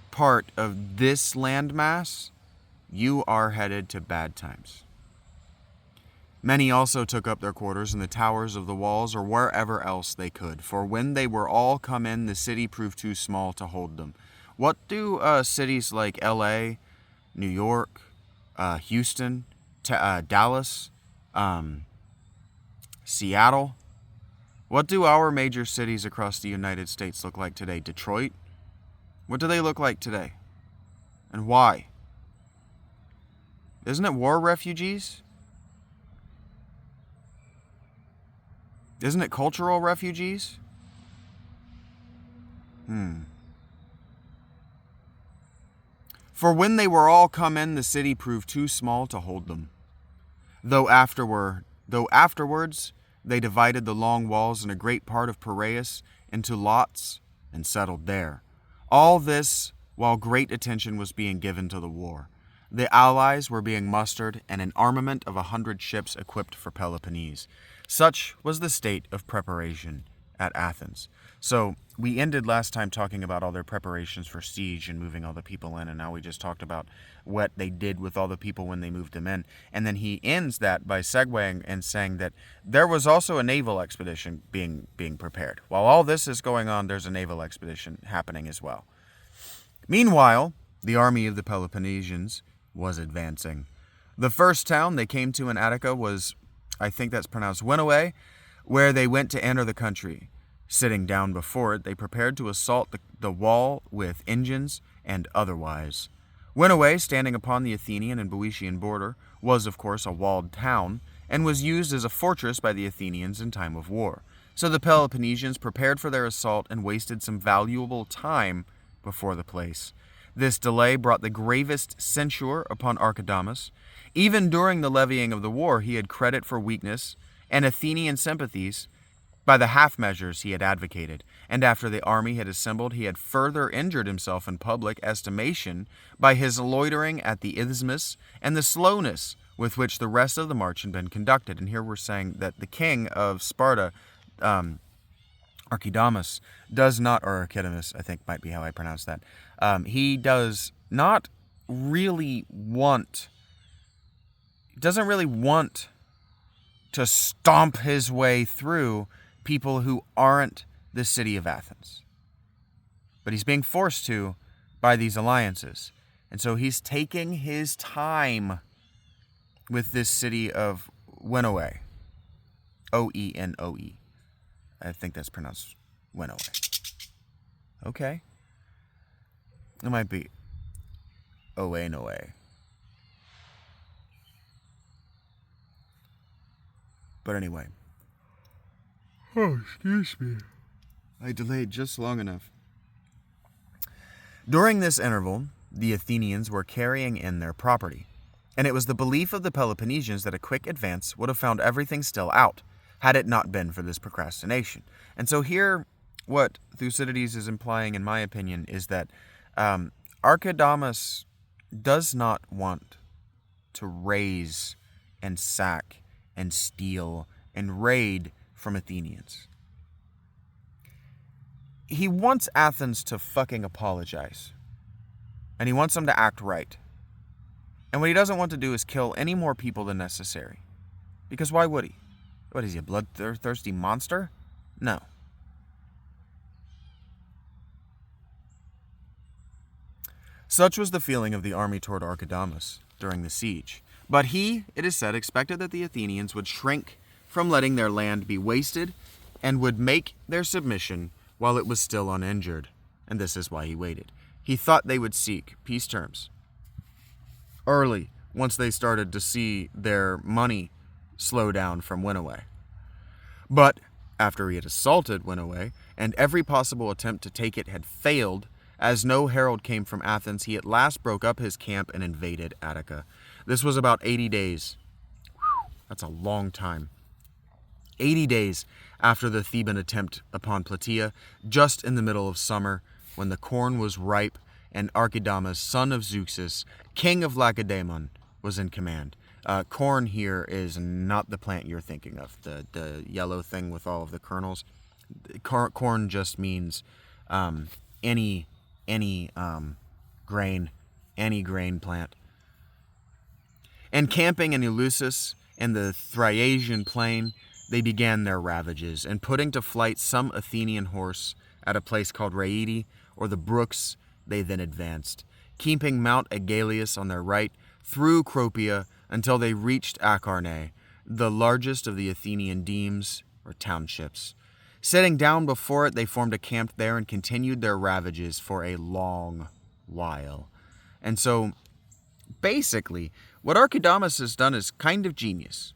Speaker 1: part of this landmass, you are headed to bad times. Many also took up their quarters in the towers of the walls or wherever else they could, for when they were all come in, the city proved too small to hold them. What do cities like LA, New York, Houston, Dallas, Seattle, what do our major cities across the United States look like today? Detroit? What do they look like today? And why? Isn't it war refugees? Isn't it cultural refugees? For when they were all come in, the city proved too small to hold them. Though afterwards they divided the long walls and a great part of Piraeus into lots and settled there. All this while great attention was being given to the war. The allies were being mustered, and an armament of 100 ships equipped for Peloponnese. Such was the state of preparation at Athens. So we ended last time talking about all their preparations for siege and moving all the people in, and now we just talked about what they did with all the people when they moved them in. And then he ends that by segueing and saying that there was also a naval expedition being prepared. While all this is going on, there's a naval expedition happening as well. Meanwhile, the army of the Peloponnesians was advancing. The first town they came to in Attica was, I think that's pronounced Winnowe, where they went to enter the country. Sitting down before it, they prepared to assault the wall with engines and otherwise. Winnowe, standing upon the Athenian and Boeotian border, was of course a walled town, and was used as a fortress by the Athenians in time of war. So the Peloponnesians prepared for their assault and wasted some valuable time before the place. This delay brought the gravest censure upon Archidamus. Even during the levying of the war, he had credit for weakness and Athenian sympathies by the half measures he had advocated, and after the army had assembled, he had further injured himself in public estimation by his loitering at the isthmus and the slowness with which the rest of the march had been conducted. And here we're saying that the king of Sparta, Archidamus, does not, or Archidamus, I think might be how I pronounce that, he doesn't really want to stomp his way through people who aren't the city of Athens. But he's being forced to by these alliances. And so he's taking his time with this city of Winnowe. Oenoe. I think that's pronounced Winnowe. Okay. It might be Oenoe. But anyway. Oh, excuse me. I delayed just long enough. During this interval, the Athenians were carrying in their property, and it was the belief of the Peloponnesians that a quick advance would have found everything still out, had it not been for this procrastination. And so here, what Thucydides is implying, in my opinion, is that Archidamus does not want to raise and sack and steal and raid from Athenians. He wants Athens to fucking apologize. And he wants them to act right. And what he doesn't want to do is kill any more people than necessary. Because why would he? What is he, a bloodthirsty monster? No. Such was the feeling of the army toward Archidamus during the siege. But he, it is said, expected that the Athenians would shrink from letting their land be wasted and would make their submission while it was still uninjured. And this is why he waited. He thought they would seek peace terms early, once they started to see their money slow down from Winnowe. But after he had assaulted Winnowe, and every possible attempt to take it had failed, as no herald came from Athens, he at last broke up his camp and invaded Attica. This was about 80 days. That's a long time. 80 days after the Theban attempt upon Plataea, just in the middle of summer, when the corn was ripe and Archidamus, son of Zeuxis, king of Lacedaemon, was in command. Corn here is not the plant you're thinking of, the yellow thing with all of the kernels. Corn just means any grain, any grain plant. And camping in Eleusis and the Thriasian plain, they began their ravages, and putting to flight some Athenian horse at a place called Raeti, or the brooks, they then advanced, keeping Mount Aegaleus on their right, through Cropia, until they reached Acharnae, the largest of the Athenian demes, or townships. Sitting down before it, they formed a camp there and continued their ravages for a long while. And so, basically, what Archidamus has done is kind of genius.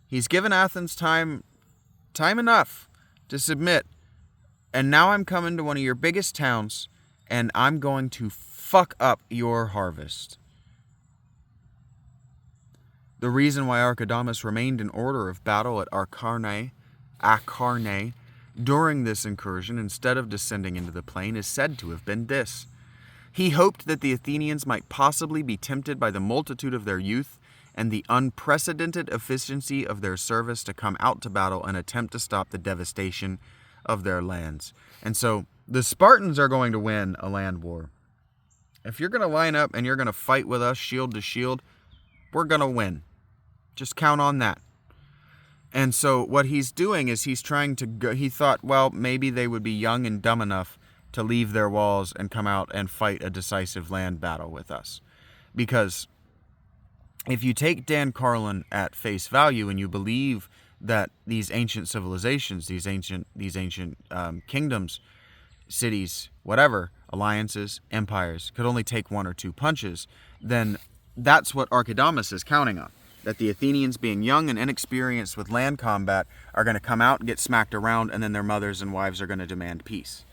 Speaker 1: He's given Athens time enough to submit, and now I'm coming to one of your biggest towns, and I'm going to fuck up your harvest. The reason why Archidamus remained in order of battle at Acharnae, during this incursion, instead of descending into the plain, is said to have been this. He hoped that the Athenians might possibly be tempted by the multitude of their youth and the unprecedented efficiency of their service to come out to battle and attempt to stop the devastation of their lands. And so the Spartans are going to win a land war. If you're going to line up and you're going to fight with us shield to shield, we're going to win. Just count on that. And so what he's doing is he's trying to go, he thought, well, maybe they would be young and dumb enough to leave their walls and come out and fight a decisive land battle with us. Because if you take Dan Carlin at face value and you believe that these ancient civilizations, these ancient kingdoms, cities, whatever, alliances, empires, could only take one or two punches, then that's what Archidamus is counting on. That the Athenians, being young and inexperienced with land combat, are going to come out and get smacked around, and then their mothers and wives are going to demand peace.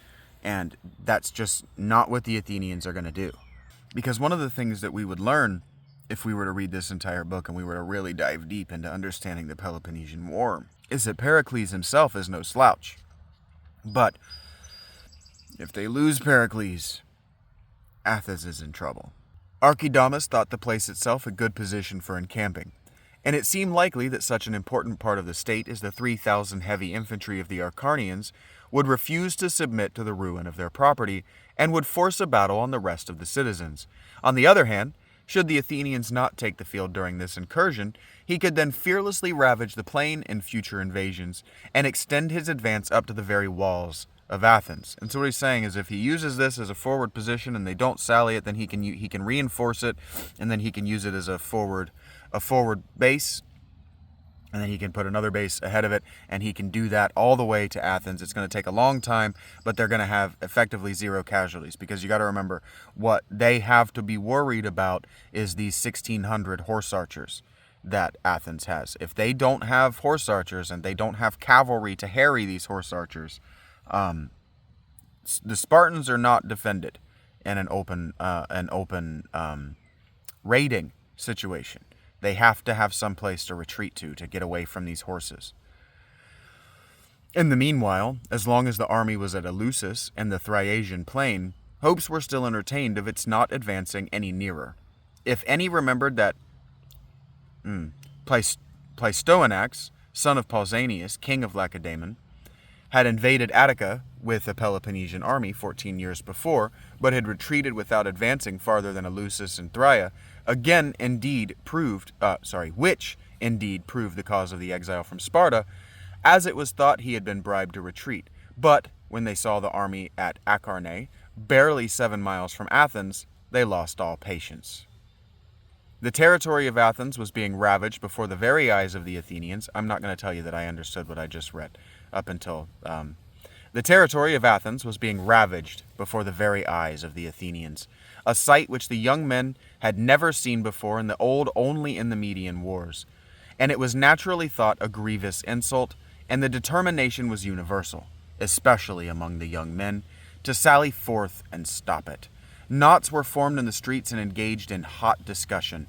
Speaker 1: And that's just not what the Athenians are going to do. Because one of the things that we would learn if we were to read this entire book and we were to really dive deep into understanding the Peloponnesian War is that Pericles himself is no slouch. But if they lose Pericles, Athens is in trouble. Archidamus thought the place itself a good position for encamping, and it seemed likely that such an important part of the state as the 3,000 heavy infantry of the Acarnanians would refuse to submit to the ruin of their property and would force a battle on the rest of the citizens. On the other hand, should the Athenians not take the field during this incursion, he could then fearlessly ravage the plain in future invasions and extend his advance up to the very walls of Athens. And so what he's saying is if he uses this as a forward position and they don't sally it, then he can reinforce it, and then he can use it as a forward base, and then he can put another base ahead of it, and he can do that all the way to Athens. It's going to take a long time, but they're going to have effectively zero casualties, because you got to remember what they have to be worried about is these 1,600 horse archers that Athens has. If they don't have horse archers and they don't have cavalry to harry these horse archers, the Spartans are not defended in an open raiding situation. They have to have some place to retreat to get away from these horses. In the meanwhile, as long as the army was at Eleusis and the Thriasian plain, hopes were still entertained of its not advancing any nearer. If any remembered that Pleistoanax, son of Pausanias, king of Lacedaemon, had invaded Attica with a Peloponnesian army 14 years before, but had retreated without advancing farther than Eleusis and Thraea, which indeed proved the cause of the exile from Sparta, as it was thought he had been bribed to retreat. But when they saw the army at Acharnae, barely 7 miles from Athens, they lost all patience. The territory of Athens was being ravaged before the very eyes of the Athenians. I'm not going to tell you that I understood what I just read up until... The territory of Athens was being ravaged before the very eyes of the Athenians, a sight which the young men had never seen before and the old only in the Median wars. And it was naturally thought a grievous insult, and the determination was universal, especially among the young men, to sally forth and stop it. Knots were formed in the streets and engaged in hot discussion,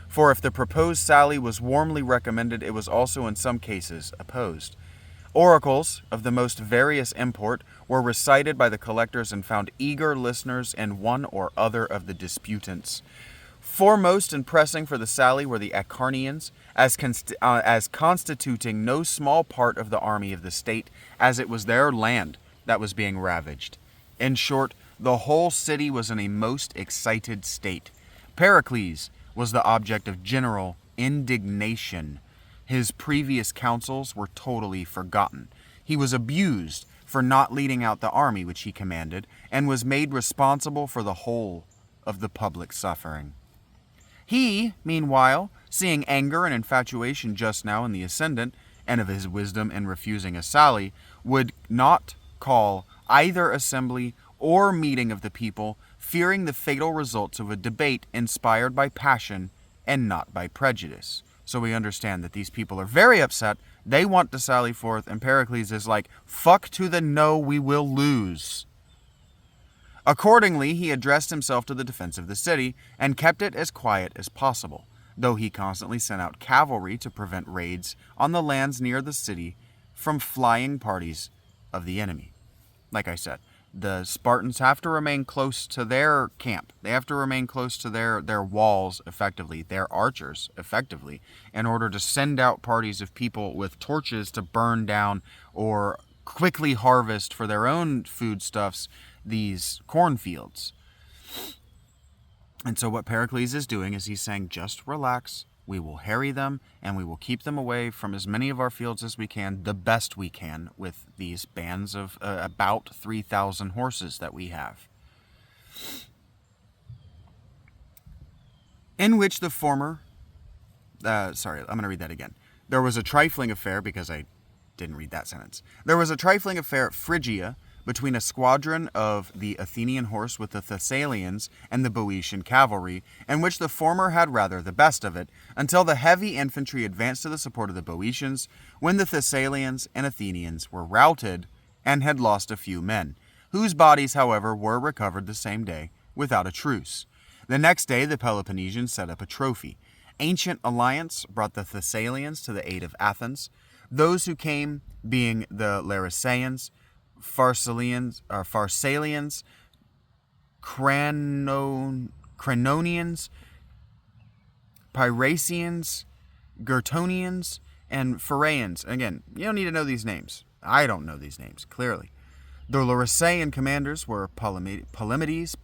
Speaker 1: for if the proposed sally was warmly recommended, it was also in some cases opposed. Oracles of the most various import were recited by the collectors and found eager listeners in one or other of the disputants. Foremost and pressing for the sally were the Acarnanians, as constituting no small part of the army of the state, as it was their land that was being ravaged. In short, the whole city was in a most excited state. Pericles was the object of general indignation. His previous counsels were totally forgotten. He was abused for not leading out the army which he commanded, and was made responsible for the whole of the public suffering. He, meanwhile, seeing anger and infatuation just now in the ascendant, and of his wisdom in refusing a sally, would not call either assembly or meeting of the people, fearing the fatal results of a debate inspired by passion and not by prejudice. So we understand that these people are very upset. They want to sally forth, and Pericles is like, fuck to the no, we will lose. Accordingly, he addressed himself to the defense of the city, and kept it as quiet as possible, though he constantly sent out cavalry to prevent raids on the lands near the city from flying parties of the enemy. Like I said, the Spartans have to remain close to their camp. They have to remain close to their walls effectively, their archers effectively, in order to send out parties of people with torches to burn down or quickly harvest for their own foodstuffs these cornfields. And so what Pericles is doing is he's saying, just relax. We will harry them, and we will keep them away from as many of our fields as we can, the best we can, with these bands of about 3,000 horses that we have. In which the former... I'm going to read that again. There was a trifling affair, because I didn't read that sentence. There was a trifling affair at Phrygia, between a squadron of the Athenian horse with the Thessalians and the Boeotian cavalry, in which the former had rather the best of it, until the heavy infantry advanced to the support of the Boeotians, when the Thessalians and Athenians were routed and had lost a few men, whose bodies, however, were recovered the same day, without a truce. The next day the Peloponnesians set up a trophy. Ancient alliance brought the Thessalians to the aid of Athens, those who came being the Larissaeans, Pharsalians, Cranonians, Pyrasians, Gertonians, and Pheraeans. Again, you don't need to know these names. I don't know these names, clearly. The Larissaean commanders were Polymedes,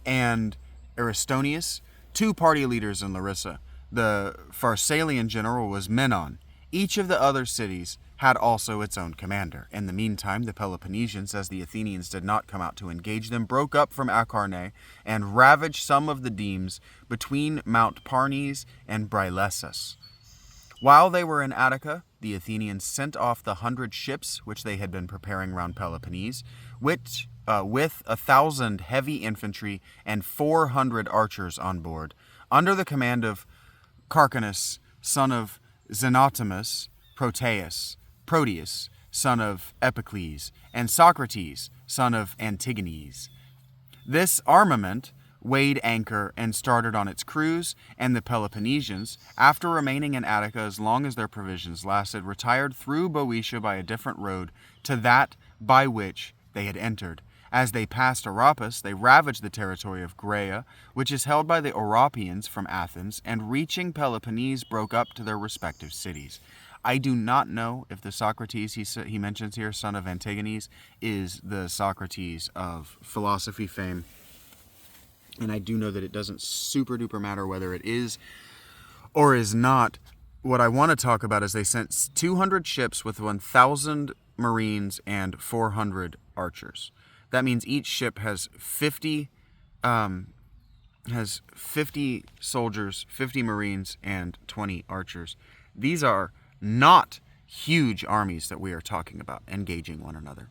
Speaker 1: and Aristonius, two party leaders in Larissa. The Pharsalian general was Menon. Each of the other cities had also its own commander. In the meantime, the Peloponnesians, as the Athenians did not come out to engage them, broke up from Acharnae and ravaged some of the demes between Mount Parnes and Brilessus. While they were in Attica, the Athenians sent off the 100 ships which they had been preparing round Peloponnese, which, with 1,000 heavy infantry and 400 archers on board, under the command of Carcanus, son of Xenotimus, Proteus, son of Epicles, and Socrates, son of Antigenes. This armament weighed anchor and started on its cruise, and the Peloponnesians, after remaining in Attica as long as their provisions lasted, retired through Boeotia by a different road to that by which they had entered. As they passed Oropus, they ravaged the territory of Graea, which is held by the Oropians from Athens, and reaching Peloponnese, broke up to their respective cities. I do not know if the Socrates he mentions here, son of Antigenes, is the Socrates of philosophy fame. And I do know that it doesn't super duper matter whether it is or is not. What I want to talk about is they sent 200 ships with 1,000 marines and 400 archers. That means each ship has 50 soldiers, 50 marines, and 20 archers. These are not huge armies that we are talking about engaging one another.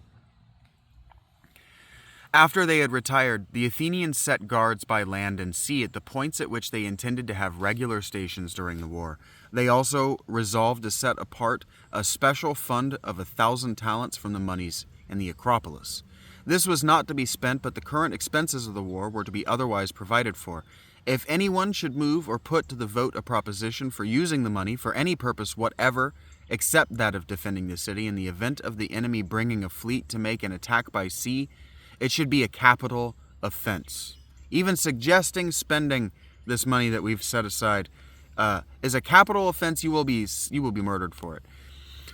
Speaker 1: After they had retired, the Athenians set guards by land and sea at the points at which they intended to have regular stations during the war. They also resolved to set apart a special fund of 1,000 talents from the moneys in the Acropolis. This was not to be spent, but the current expenses of the war were to be otherwise provided for. If anyone should move or put to the vote a proposition for using the money for any purpose whatever, except that of defending the city, in the event of the enemy bringing a fleet to make an attack by sea, it should be a capital offense. Even suggesting spending this money that we've set aside is a capital offense. You will be murdered for it.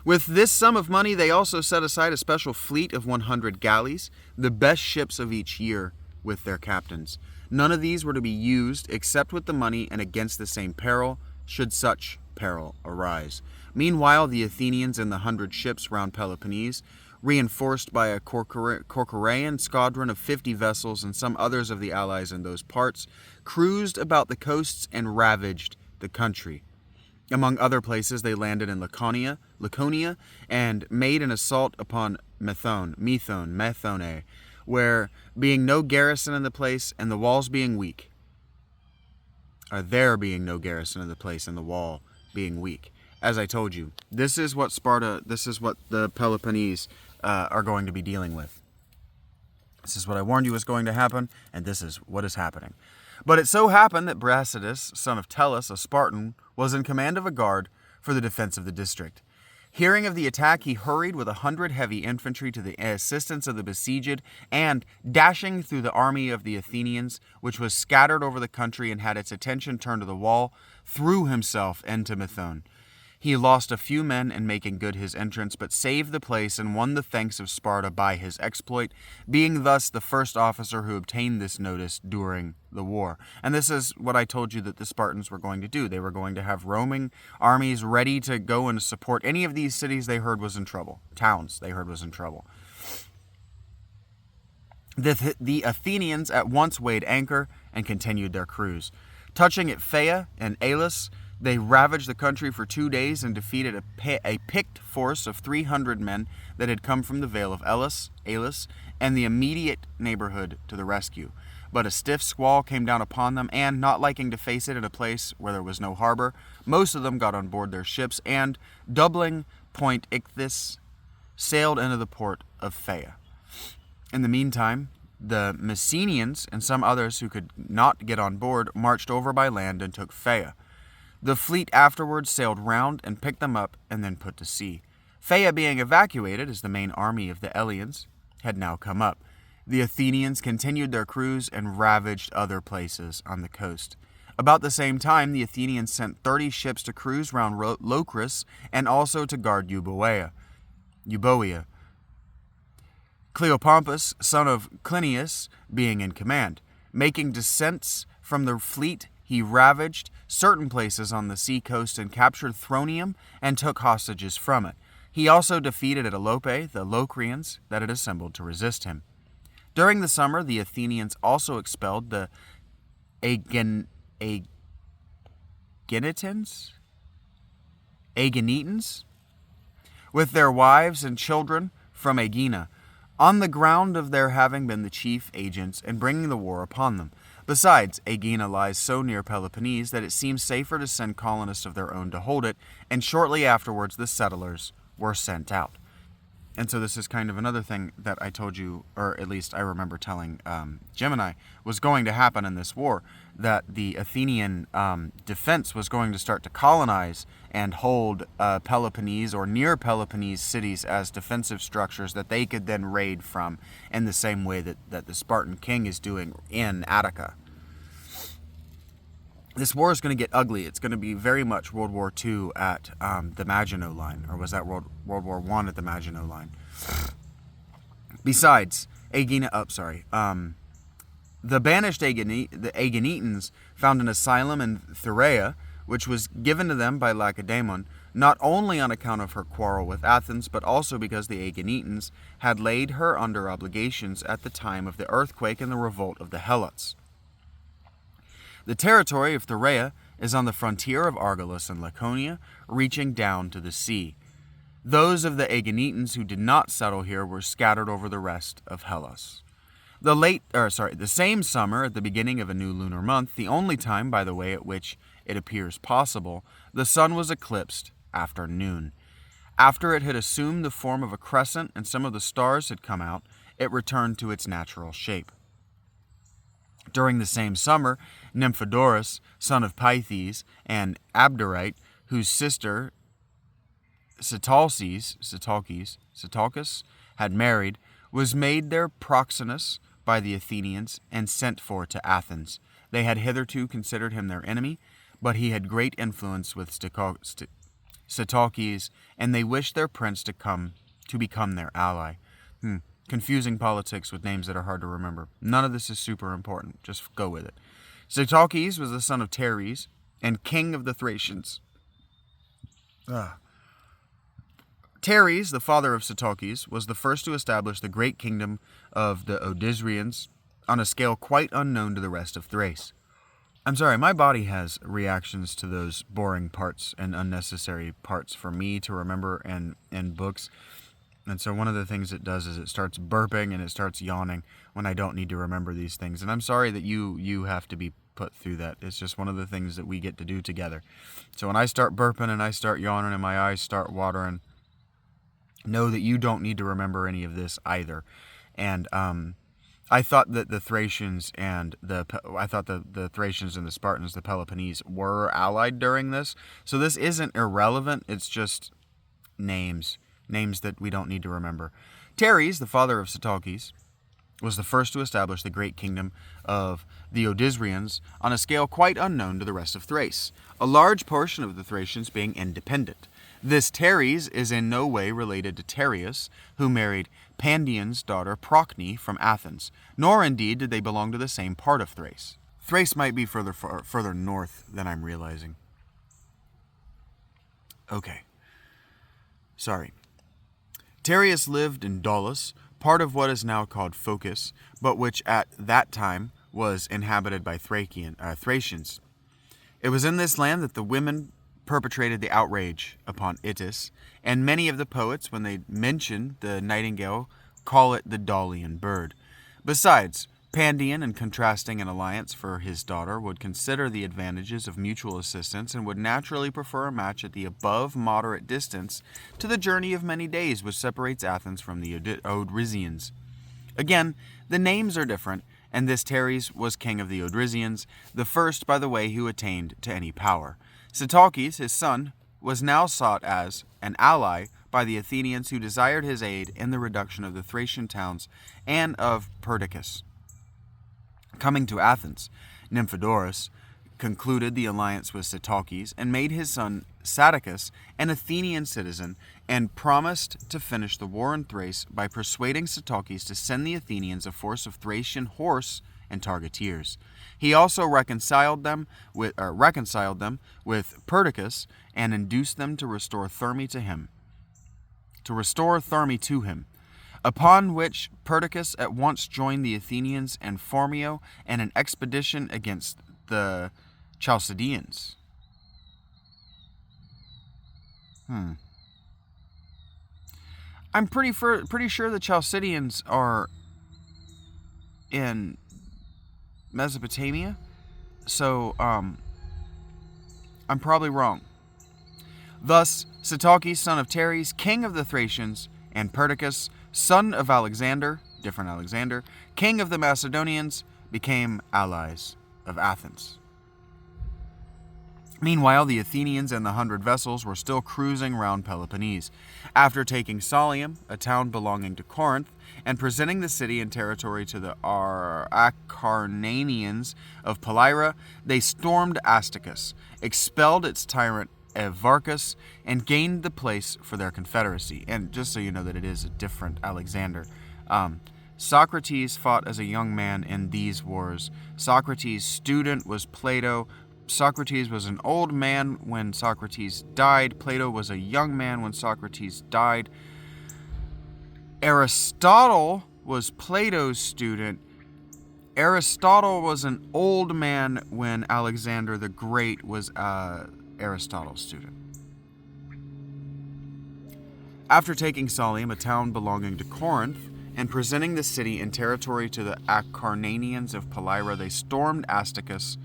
Speaker 1: With this sum of money, they also set aside a special fleet of 100 galleys, the best ships of each year, with their captains. None of these were to be used except with the money and against the same peril, should such peril arise. Meanwhile, the Athenians in the 100 ships round Peloponnese, reinforced by a Corcyraean squadron of 50 vessels and some others of the allies in those parts, cruised about the coasts and ravaged the country. Among other places, they landed in Laconia, and made an assault upon Methone, where, being no garrison in the place, and the walls being weak, there being no garrison in the place, and the wall being weak. As I told you, this is what the Peloponnese are going to be dealing with. This is what I warned you was going to happen, and this is what is happening. But it so happened that Brasidas, son of Tellus, a Spartan, was in command of a guard for the defense of the district. Hearing of the attack, he hurried with 100 heavy infantry to the assistance of the besieged, and, dashing through the army of the Athenians, which was scattered over the country and had its attention turned to the wall, threw himself into Methone. He lost a few men in making good his entrance, but saved the place and won the thanks of Sparta by his exploit, being thus the first officer who obtained this notice during the war. And this is what I told you that the Spartans were going to do. They were going to have roaming armies ready to go and support any of these cities they heard was in trouble, towns they heard was in trouble. The Athenians at once weighed anchor and continued their cruise. Touching at Phaia and Elis, they ravaged the country for 2 days and defeated a picked force of 300 men that had come from the Vale of Elis, and the immediate neighborhood to the rescue. But a stiff squall came down upon them, and, not liking to face it in a place where there was no harbor, most of them got on board their ships, and, doubling Point Ichthys, sailed into the port of Phaia. In the meantime, the Messenians and some others who could not get on board marched over by land and took Phaia. The fleet afterwards sailed round and picked them up and then put to sea. Phaia being evacuated, as the main army of the Eleans had now come up, the Athenians continued their cruise and ravaged other places on the coast. About the same time, the Athenians sent 30 ships to cruise round Locris and also to guard Euboea. Cleopompus, son of Clinias, being in command. Making descents from the fleet, he ravaged certain places on the sea coast and captured Thronium and took hostages from it. He also defeated at Alope the Locrians that had assembled to resist him. During the summer, the Athenians also expelled the Aeginetans with their wives and children from Aegina, on the ground of their having been the chief agents in bringing the war upon them. Besides, Aegina lies so near Peloponnese that it seems safer to send colonists of their own to hold it, and shortly afterwards the settlers were sent out. And so this is kind of another thing that I told you, or at least I remember telling Gemini, was going to happen in this war, that the Athenian defense was going to start to colonize and hold Peloponnese or near Peloponnese cities as defensive structures that they could then raid from in the same way that the Spartan king is doing in Attica. This war is going to get ugly. It's going to be very much World War II at the Maginot Line, or was that World War I at the Maginot Line? Besides, the banished the Aeginetans found an asylum in Thurea, which was given to them by Lacedaemon, not only on account of her quarrel with Athens, but also because the Aeginetans had laid her under obligations at the time of the earthquake and the revolt of the Helots. The territory of Thurea is on the frontier of Argolis and Laconia, reaching down to the sea. Those of the Aeginetans who did not settle here were scattered over the rest of Hellas. The same summer, at the beginning of a new lunar month, the only time, by the way, at which it appears possible, the sun was eclipsed after noon. After it had assumed the form of a crescent and some of the stars had come out, it returned to its natural shape. During the same summer, Nymphodorus, son of Pythes, and Abderite, whose sister Sitalces had married, was made their proxenus by the Athenians and sent for to Athens. They had hitherto considered him their enemy, but he had great influence with Sitalces, and they wished their prince to become their ally. Confusing politics with names that are hard to remember. None of this is super important. Just go with it. Sitalces was the son of Teres and king of the Thracians. Teres, the father of Sitalces, was the first to establish the great kingdom of the Odysrians on a scale quite unknown to the rest of Thrace. I'm sorry, my body has reactions to those boring parts and unnecessary parts for me to remember in books. And so one of the things it does is it starts burping and it starts yawning when I don't need to remember these things. And I'm sorry that you have to be put through that. It's just one of the things that we get to do together. So when I start burping and I start yawning and my eyes start watering, know that you don't need to remember any of this either. And I thought that the Thracians and the Thracians and the Spartans, the Peloponnese, were allied during this. So this isn't irrelevant. It's just names that we don't need to remember. Teres, the father of Sitalkes, was the first to establish the great kingdom of the Odysrians on a scale quite unknown to the rest of Thrace, a large portion of the Thracians being independent. This Teres is in no way related to Tereus, who married Pandion's daughter Procne from Athens, nor indeed did they belong to the same part of Thrace. Thrace might be further north than I'm realizing. Okay. Sorry. Tereus lived in Daulis, part of what is now called Phocis, but which at that time was inhabited by Thracians. It was in this land that the women perpetrated the outrage upon Itys, and many of the poets, when they mention the nightingale, call it the Daulian bird. Besides, Pandion, in contrasting an alliance for his daughter, would consider the advantages of mutual assistance and would naturally prefer a match at the above moderate distance to the journey of many days which separates Athens from the Odrysians. Again, the names are different, and this Teres was king of the Odrysians, the first, by the way, who attained to any power. Sitalkes, his son, was now sought as an ally by the Athenians who desired his aid in the reduction of the Thracian towns and of Perdiccas. Coming to Athens, Nymphodorus concluded the alliance with Sitalkes and made his son Saticus an Athenian citizen and promised to finish the war in Thrace by persuading Sitalkes to send the Athenians a force of Thracian horse and targeteers. He also reconciled them with Perdiccas and induced them to restore Therme to him. Upon which Perdiccas at once joined the Athenians and Phormio in an expedition against the Chalcidians. I'm pretty sure the Chalcidians are in Mesopotamia, so I'm probably wrong. Thus, Sitalkes, son of Teres, king of the Thracians, and Perdiccas, son of Alexander, different Alexander, king of the Macedonians, became allies of Athens. Meanwhile, the Athenians and the 100 vessels were still cruising round Peloponnese. After taking Solium, a town belonging to Corinth, and presenting the city and territory to the Acarnanians of Palmyra, they stormed Astacus, expelled its tyrant Evarchus, and gained the place for their confederacy. And just so you know that it is a different Alexander. Socrates fought as a young man in these wars. Socrates' student was Plato. Socrates was an old man when Socrates died. Plato was a young man when Socrates died. Aristotle was Plato's student. Aristotle was an old man when Alexander the Great was Aristotle's student. After taking Solium, a town belonging to Corinth, and presenting the city and territory to the Acarnanians of Palmyra, they stormed Astacus,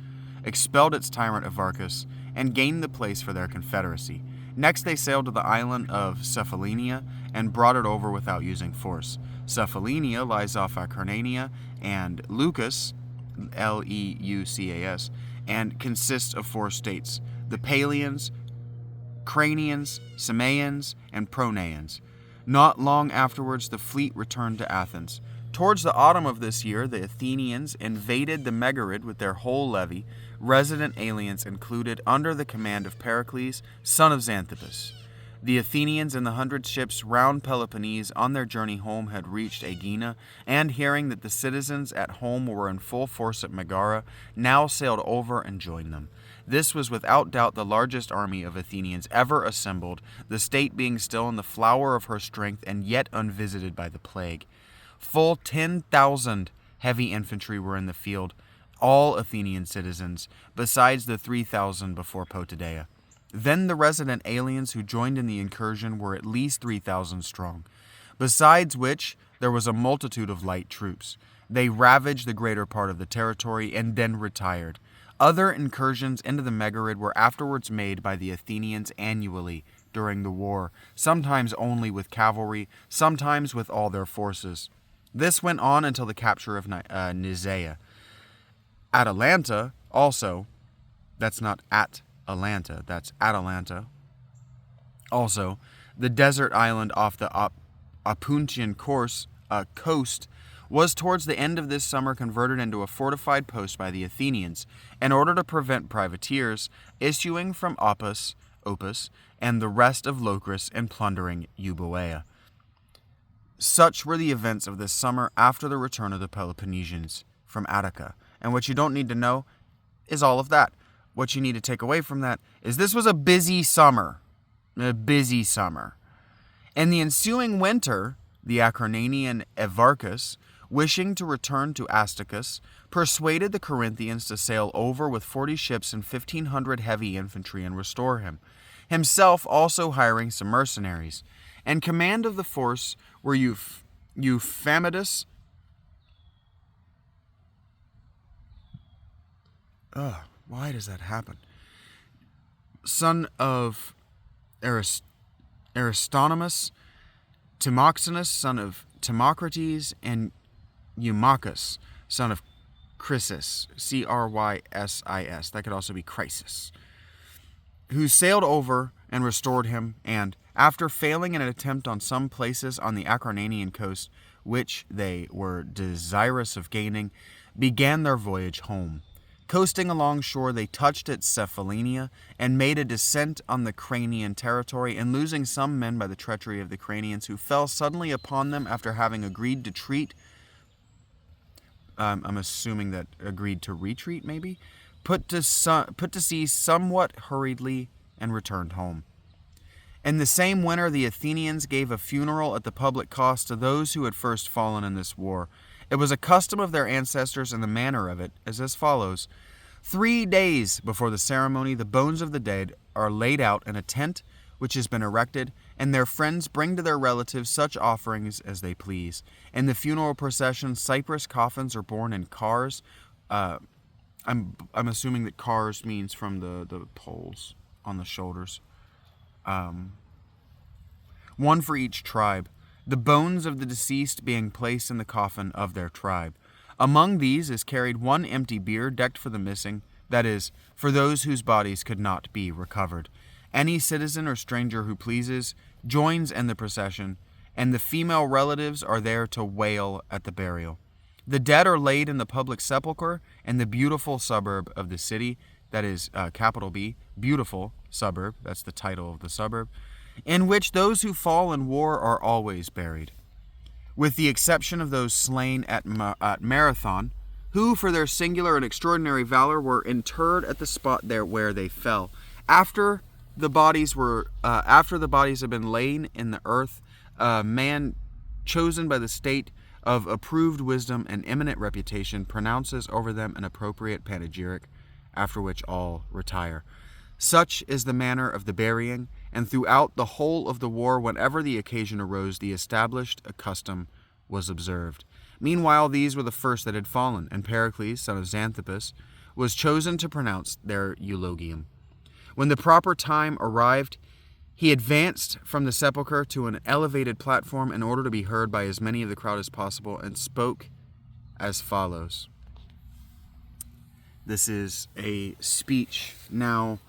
Speaker 1: expelled its tyrant Evarchus, and gained the place for their confederacy. Next they sailed to the island of Cephallenia and brought it over without using force. Cephallenia lies off Acarnania and Leucas, Leucas, and consists of 4 states: the Palians, Cranians, Samaeans, and Pronaeans. Not long afterwards, the fleet returned to Athens. Towards the autumn of this year, the Athenians invaded the Megarid with their whole levy, resident aliens included, under the command of Pericles, son of Xanthippus. The Athenians and the 100 ships round Peloponnese on their journey home had reached Aegina, and hearing that the citizens at home were in full force at Megara, now sailed over and joined them. This was without doubt the largest army of Athenians ever assembled, the state being still in the flower of her strength and yet unvisited by the plague. Full 10,000 heavy infantry were in the field, all Athenian citizens, besides the 3,000 before Potidaea. Then the resident aliens who joined in the incursion were at least 3,000 strong, besides which there was a multitude of light troops. They ravaged the greater part of the territory and then retired. Other incursions into the Megarid were afterwards made by the Athenians annually during the war, sometimes only with cavalry, sometimes with all their forces. This went on until the capture of Nisaea. Atalanta also, that's not Atlanta, that's Atalanta. Also, The desert island off the Opuntian coast was towards the end of this summer converted into a fortified post by the Athenians in order to prevent privateers issuing from Opus and the rest of Locris and plundering Euboea. Such were the events of this summer after the return of the Peloponnesians from Attica. And what you don't need to know is all of that. What you need to take away from that is this was a busy summer. A busy summer. In the ensuing winter, the Acarnanian Evarchus, wishing to return to Asticus, persuaded the Corinthians to sail over with 40 ships and 1,500 heavy infantry and restore him, himself also hiring some mercenaries. In command of the force were Euphamidas. Why does that happen? Son of Aristonomus, Timoxenus, son of Timocrates, and Eumachus, son of Chrysis, Crysis. That could also be Crisis, who sailed over and restored him, and, after failing in an attempt on some places on the Acarnanian coast, which they were desirous of gaining, began their voyage home. Coasting along shore, they touched at Cephallenia and made a descent on the Cranian territory, and losing some men by the treachery of the Cranians, who fell suddenly upon them after having agreed to treat. I'm assuming that agreed to retreat, maybe, put to sea somewhat hurriedly and returned home. In the same winter, the Athenians gave a funeral at the public cost to those who had first fallen in this war. It was a custom of their ancestors, and the manner of it is as follows. 3 days before the ceremony, the bones of the dead are laid out in a tent which has been erected, and their friends bring to their relatives such offerings as they please. In the funeral procession, cypress coffins are borne in cars. I'm assuming that cars means from the poles on the shoulders. One for each tribe, the bones of the deceased being placed in the coffin of their tribe. Among these is carried one empty bier decked for the missing, that is, for those whose bodies could not be recovered. Any citizen or stranger who pleases joins in the procession, and the female relatives are there to wail at the burial. The dead are laid in the public sepulchre in the beautiful suburb of the city, that is, capital B, beautiful suburb, that's the title of the suburb, in which those who fall in war are always buried, with the exception of those slain at Marathon, who, for their singular and extraordinary valor, were interred at the spot there where they fell. After the bodies had been lain in the earth, a man chosen by the state of approved wisdom and eminent reputation pronounces over them an appropriate panegyric, after which all retire. Such is the manner of the burying, and throughout the whole of the war, whenever the occasion arose, the established custom was observed. Meanwhile, these were the first that had fallen, and Pericles, son of Xanthippus, was chosen to pronounce their eulogium. When the proper time arrived, he advanced from the sepulchre to an elevated platform in order to be heard by as many of the crowd as possible, and spoke as follows. This is a speech now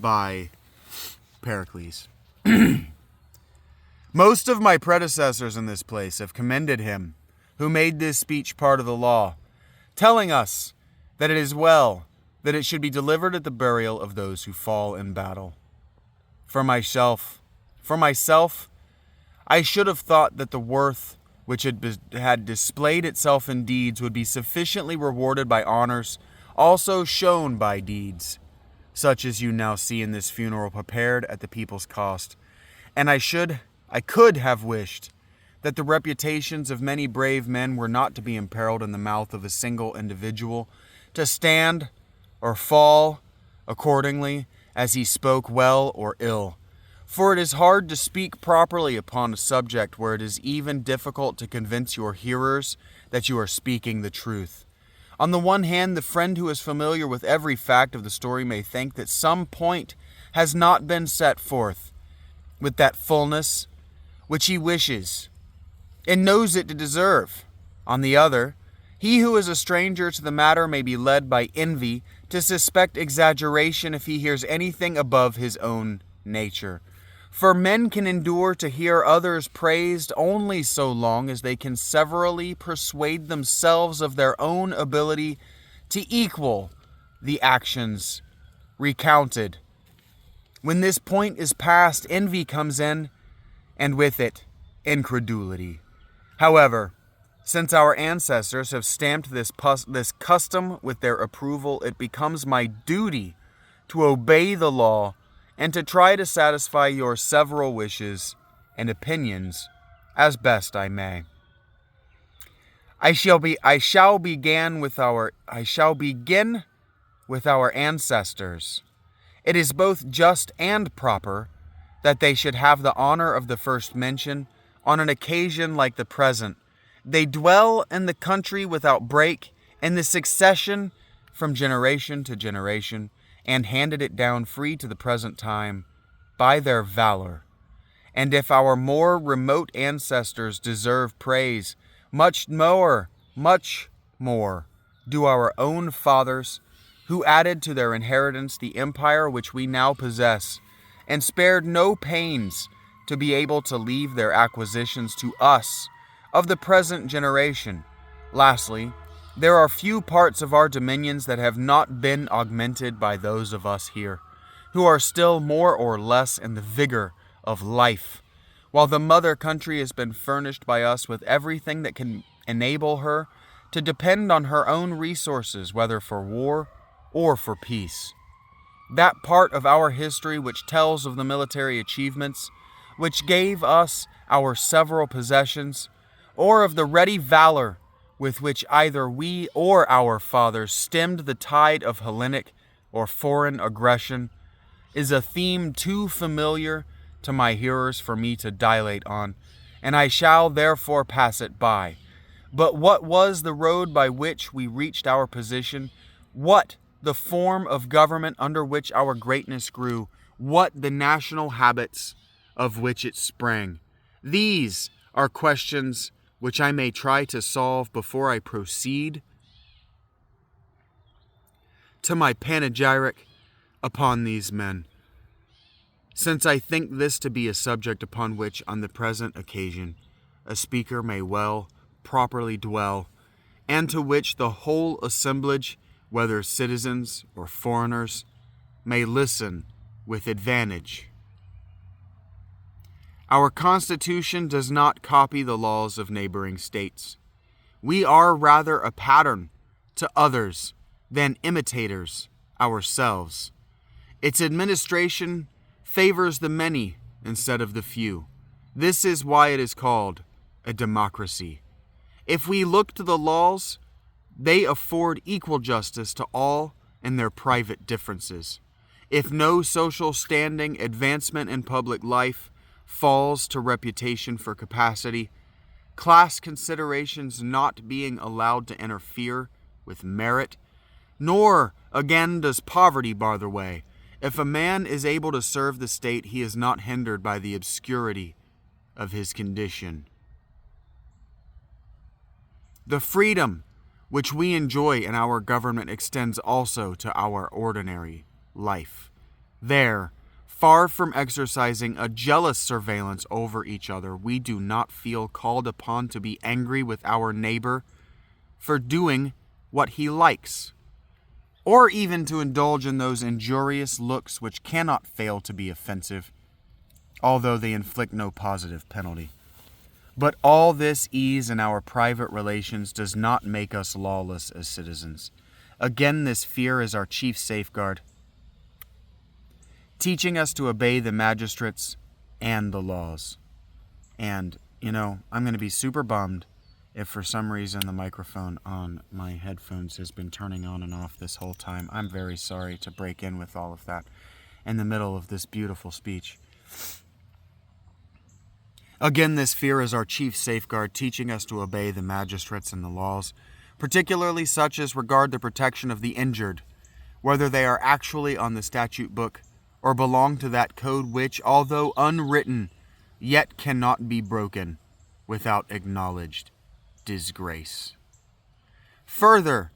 Speaker 1: by Pericles. Most of my predecessors in this place have commended him who made this speech part of the law, telling us that it is well that it should be delivered at the burial of those who fall in battle. For myself, I should have thought that the worth which had displayed itself in deeds would be sufficiently rewarded by honors also shown by deeds, such as you now see in this funeral prepared at the people's cost. And I could have wished that the reputations of many brave men were not to be imperiled in the mouth of a single individual, to stand or fall accordingly as he spoke well or ill. For it is hard to speak properly upon a subject where it is even difficult to convince your hearers that you are speaking the truth. On the one hand, the friend who is familiar with every fact of the story may think that some point has not been set forth with that fullness which he wishes and knows it to deserve. On the other, he who is a stranger to the matter may be led by envy to suspect exaggeration if he hears anything above his own nature. For men can endure to hear others praised only so long as they can severally persuade themselves of their own ability to equal the actions recounted. When this point is passed, envy comes in, and with it, incredulity. However, since our ancestors have stamped this custom with their approval, it becomes my duty to obey the law and to try to satisfy your several wishes and opinions as best I may. I shall begin with our ancestors. It is both just and proper that they should have the honor of the first mention on an occasion like the present. They dwell in the country without break in the succession from generation to generation, and handed it down free to the present time by their valor. And if our more remote ancestors deserve praise, much more do our own fathers, who added to their inheritance the empire which we now possess, and spared no pains to be able to leave their acquisitions to us of the present generation. Lastly, there are few parts of our dominions that have not been augmented by those of us here, who are still more or less in the vigor of life, while the mother country has been furnished by us with everything that can enable her to depend on her own resources, whether for war or for peace. That part of our history which tells of the military achievements, which gave us our several possessions, or of the ready valor with which either we or our fathers stemmed the tide of Hellenic or foreign aggression, is a theme too familiar to my hearers for me to dilate on, and I shall therefore pass it by. But what was the road by which we reached our position? What the form of government under which our greatness grew? What the national habits of which it sprang? These are questions which I may try to solve before I proceed to my panegyric upon these men, since I think this to be a subject upon which, on the present occasion, a speaker may well properly dwell, and to which the whole assemblage, whether citizens or foreigners, may listen with advantage. Our Constitution does not copy the laws of neighboring states. We are rather a pattern to others than imitators ourselves. Its administration favors the many instead of the few. This is why it is called a democracy. If we look to the laws, they afford equal justice to all in their private differences. If no social standing, advancement in public life falls to reputation for capacity, class considerations not being allowed to interfere with merit, nor again does poverty bar the way. If a man is able to serve the state, he is not hindered by the obscurity of his condition. The freedom which we enjoy in our government extends also to our ordinary life. There, far from exercising a jealous surveillance over each other, we do not feel called upon to be angry with our neighbor for doing what he likes, or even to indulge in those injurious looks which cannot fail to be offensive, although they inflict no positive penalty. But all this ease in our private relations does not make us lawless as citizens. Again, this fear is our chief safeguard, teaching us to obey the magistrates and the laws. And, I'm going to be super bummed if for some reason the microphone on my headphones has been turning on and off this whole time. I'm very sorry to break in with all of that in the middle of this beautiful speech. Again, this fear is our chief safeguard, teaching us to obey the magistrates and the laws, particularly such as regard the protection of the injured, whether they are actually on the statute book or belong to that code which, although unwritten, yet cannot be broken without acknowledged disgrace. Further,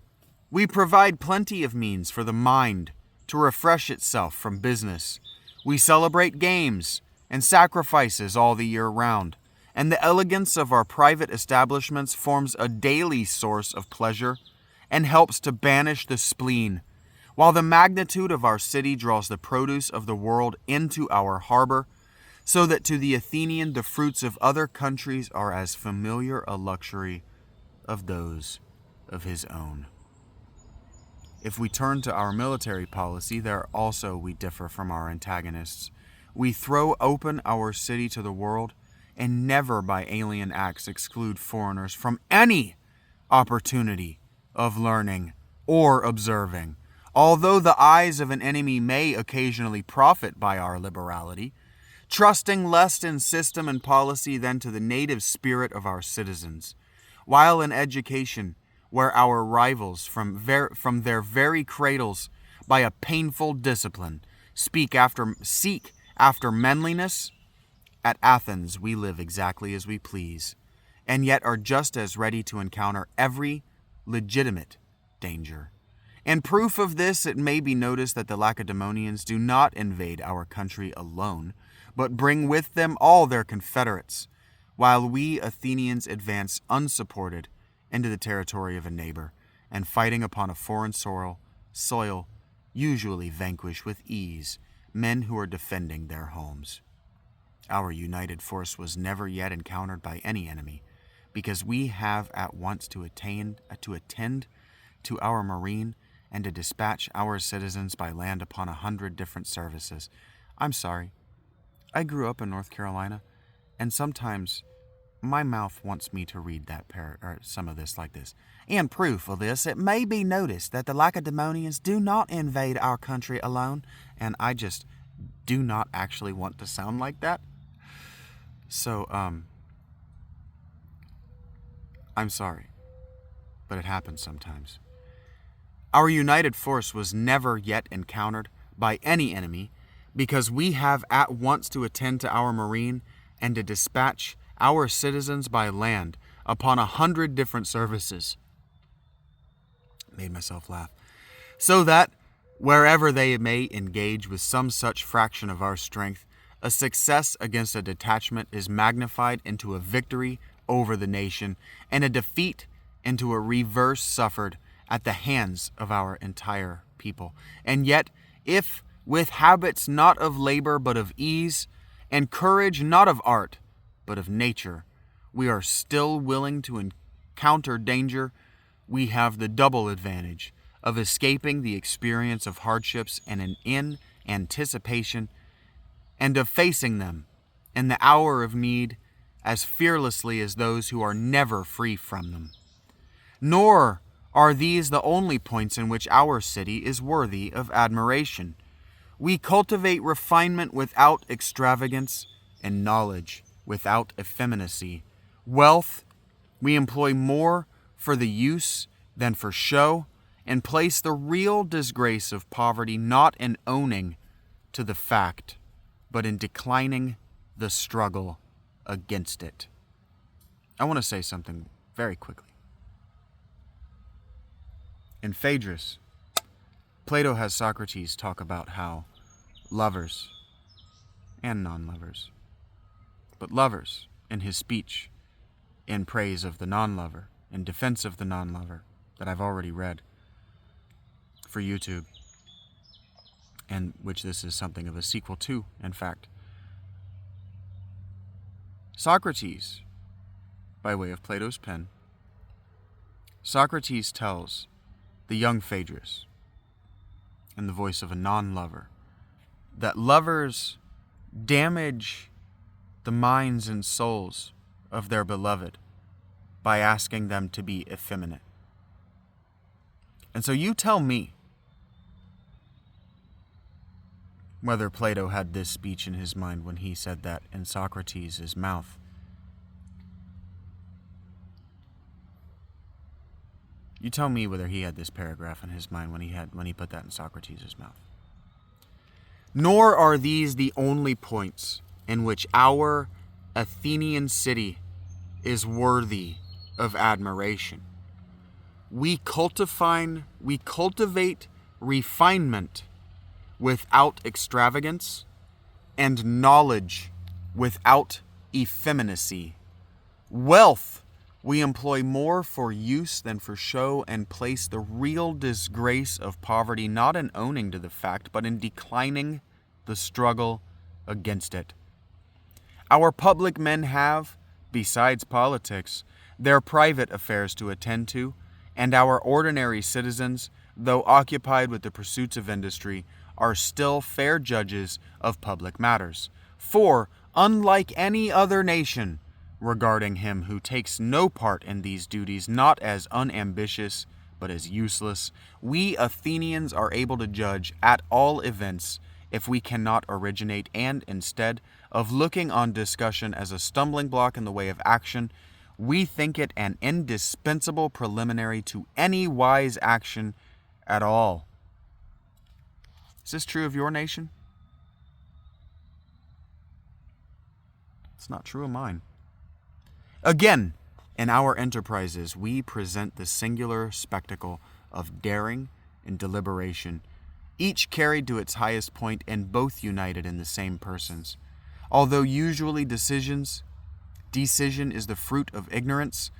Speaker 1: we provide plenty of means for the mind to refresh itself from business. We celebrate games and sacrifices all the year round, and the elegance of our private establishments forms a daily source of pleasure and helps to banish the spleen, while the magnitude of our city draws the produce of the world into our harbor, so that to the Athenian the fruits of other countries are as familiar a luxury of those of his own. If we turn to our military policy, there also we differ from our antagonists. We throw open our city to the world, and never by alien acts exclude foreigners from any opportunity of learning or observing. Although the eyes of an enemy may occasionally profit by our liberality, trusting less in system and policy than to the native spirit of our citizens, while in education, where our rivals from their very cradles, by a painful discipline, seek after manliness, at Athens we live exactly as we please, and yet are just as ready to encounter every legitimate danger. In proof of this, it may be noticed that the Lacedaemonians do not invade our country alone, but bring with them all their confederates, while we Athenians advance unsupported into the territory of a neighbor, and fighting upon a foreign soil usually vanquish with ease men who are defending their homes. Our united force was never yet encountered by any enemy, because we have at once to attend to our marine and to dispatch our citizens by land upon 100 different services. I'm sorry. I grew up in North Carolina, and sometimes my mouth wants me to read that or some of this like this. In proof of this, it may be noticed that the Lacedaemonians do not invade our country alone, and I just do not actually want to sound like that. So, I'm sorry, but it happens sometimes. Our united force was never yet encountered by any enemy, because we have at once to attend to our marine and to dispatch our citizens by land upon 100 different services. Made myself laugh. So that, wherever they may engage with some such fraction of our strength, a success against a detachment is magnified into a victory over the nation, and a defeat into a reverse suffered at the hands of our entire people. And yet, if with habits not of labor but of ease, and courage not of art but of nature, we are still willing to encounter danger, we have the double advantage of escaping the experience of hardships and in anticipation, and of facing them in the hour of need as fearlessly as those who are never free from them. Nor are these the only points in which our city is worthy of admiration. We cultivate refinement without extravagance, and knowledge without effeminacy. Wealth we employ more for the use than for show, and place the real disgrace of poverty not in owning to the fact, but in declining the struggle against it. I want to say something very quickly. In Phaedrus, Plato has Socrates talk about how lovers and non-lovers, but lovers in his speech in praise of the non-lover, in defense of the non-lover, that I've already read for YouTube, and which this is something of a sequel to, in fact. Socrates, by way of Plato's pen, Socrates tells the young Phaedrus, in the voice of a non-lover, that lovers damage the minds and souls of their beloved by asking them to be effeminate. And so you tell me whether Plato had this speech in his mind when he said that in Socrates' mouth. You tell me whether he had this paragraph in his mind when he put that in Socrates' mouth. Nor are these the only points in which our Athenian city is worthy of admiration. We cultivate refinement without extravagance, and knowledge without effeminacy. Wealth we employ more for use than for show, and place the real disgrace of poverty not in owning to the fact, but in declining the struggle against it. Our public men have, besides politics, their private affairs to attend to, and our ordinary citizens, though occupied with the pursuits of industry, are still fair judges of public matters. For, unlike any other nation, regarding him who takes no part in these duties not as unambitious but as useless, we Athenians are able to judge, at all events, if we cannot originate, and instead of looking on discussion as a stumbling block in the way of action, we think it an indispensable preliminary to any wise action at all. Is this true of your nation? It's not true of mine. Again, in our enterprises, we present the singular spectacle of daring and deliberation, each carried to its highest point and both united in the same persons. Although usually decision is the fruit of ignorance,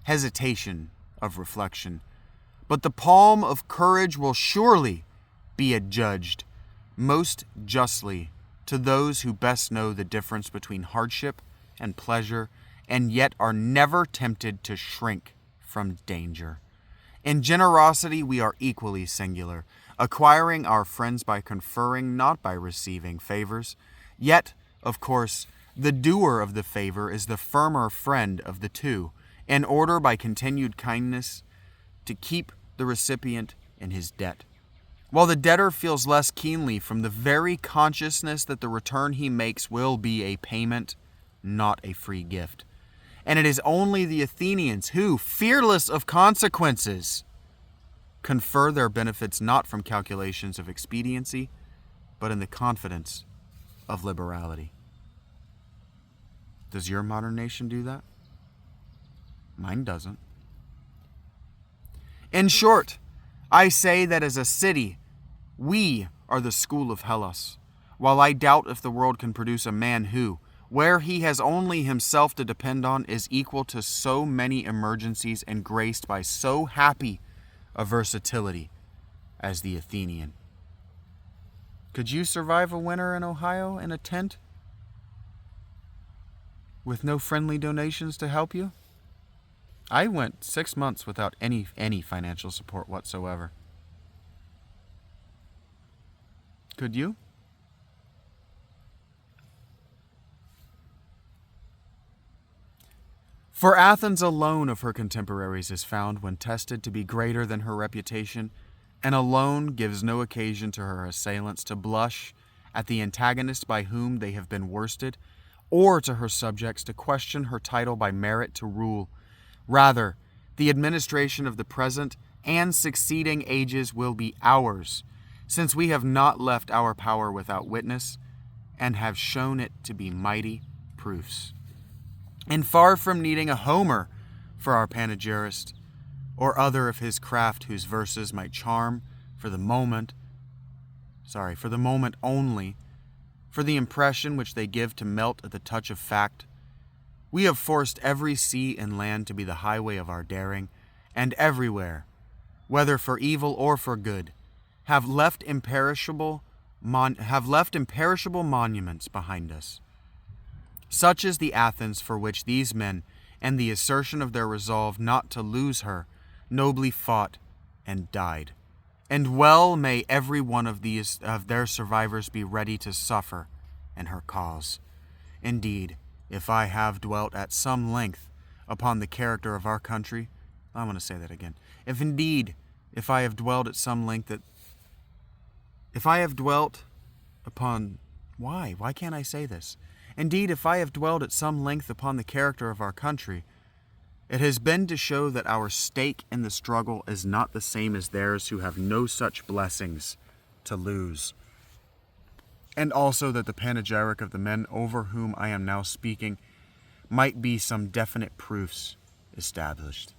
Speaker 1: hesitation of reflection. But the palm of courage will surely be adjudged most justly to those who best know the difference between hardship and pleasure, and yet are never tempted to shrink from danger. In generosity we are equally singular, acquiring our friends by conferring, not by receiving favors. Yet, of course, the doer of the favor is the firmer friend of the two, in order by continued kindness to keep the recipient in his debt, while the debtor feels less keenly from the very consciousness that the return he makes will be a payment, not a free gift. And it is only the Athenians who, fearless of consequences, confer their benefits not from calculations of expediency, but in the confidence of liberality. Does your modern nation do that? Mine doesn't. In short, I say that as a city, we are the school of Hellas, while I doubt if the world can produce a man who, where he has only himself to depend on, is equal to so many emergencies and graced by so happy a versatility as the Athenian. Could you survive a winter in Ohio in a tent with no friendly donations to help you? I went 6 months without any financial support whatsoever. Could you? For Athens alone of her contemporaries is found, when tested, to be greater than her reputation, and alone gives no occasion to her assailants to blush at the antagonist by whom they have been worsted, or to her subjects to question her title by merit to rule. Rather, the administration of the present and succeeding ages will be ours, since we have not left our power without witness, and have shown it to be mighty proofs. And far from needing a Homer for our panegyrist, or other of his craft whose verses might charm for the moment only, for the impression which they give to melt at the touch of fact, we have forced every sea and land to be the highway of our daring, and everywhere, whether for evil or for good, have left imperishable monuments behind us. Such is the Athens for which these men, and the assertion of their resolve not to lose her, nobly fought and died. And well may every one of their survivors be ready to suffer in her cause. Indeed, if I have dwelt at some length upon the character of our country, I want to say that again. If I have dwelt at some length upon, why can't I say this? Indeed, if I have dwelled at some length upon the character of our country, it has been to show that our stake in the struggle is not the same as theirs who have no such blessings to lose. And also that the panegyric of the men over whom I am now speaking might be some definite proofs established.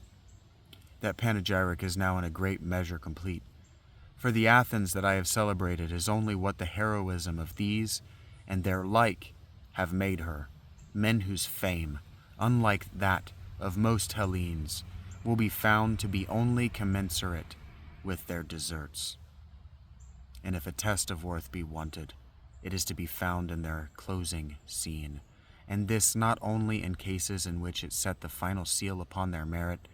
Speaker 1: That panegyric is now in a great measure complete. For the Athens that I have celebrated is only what the heroism of these and their like have made her, men whose fame, unlike that of most Hellenes, will be found to be only commensurate with their deserts. And if a test of worth be wanted, it is to be found in their closing scene, and this not only in cases in which it set the final seal upon their merit,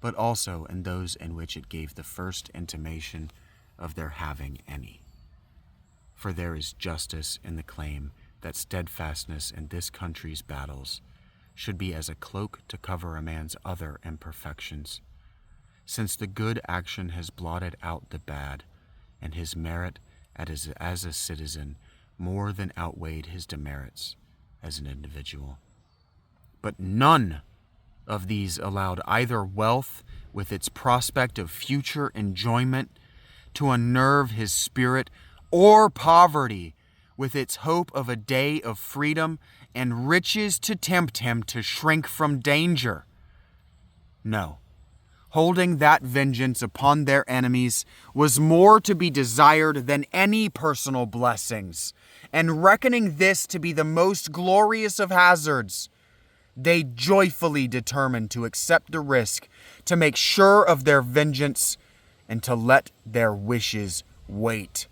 Speaker 1: but also in those in which it gave the first intimation of their having any. For there is justice in the claim that steadfastness in this country's battles should be as a cloak to cover a man's other imperfections, since the good action has blotted out the bad, and his merit as a citizen more than outweighed his demerits as an individual. But none of these allowed either wealth with its prospect of future enjoyment to unnerve his spirit, or poverty with its hope of a day of freedom and riches to tempt him to shrink from danger. No, holding that vengeance upon their enemies was more to be desired than any personal blessings, and reckoning this to be the most glorious of hazards, they joyfully determined to accept the risk, to make sure of their vengeance, and to let their wishes wait.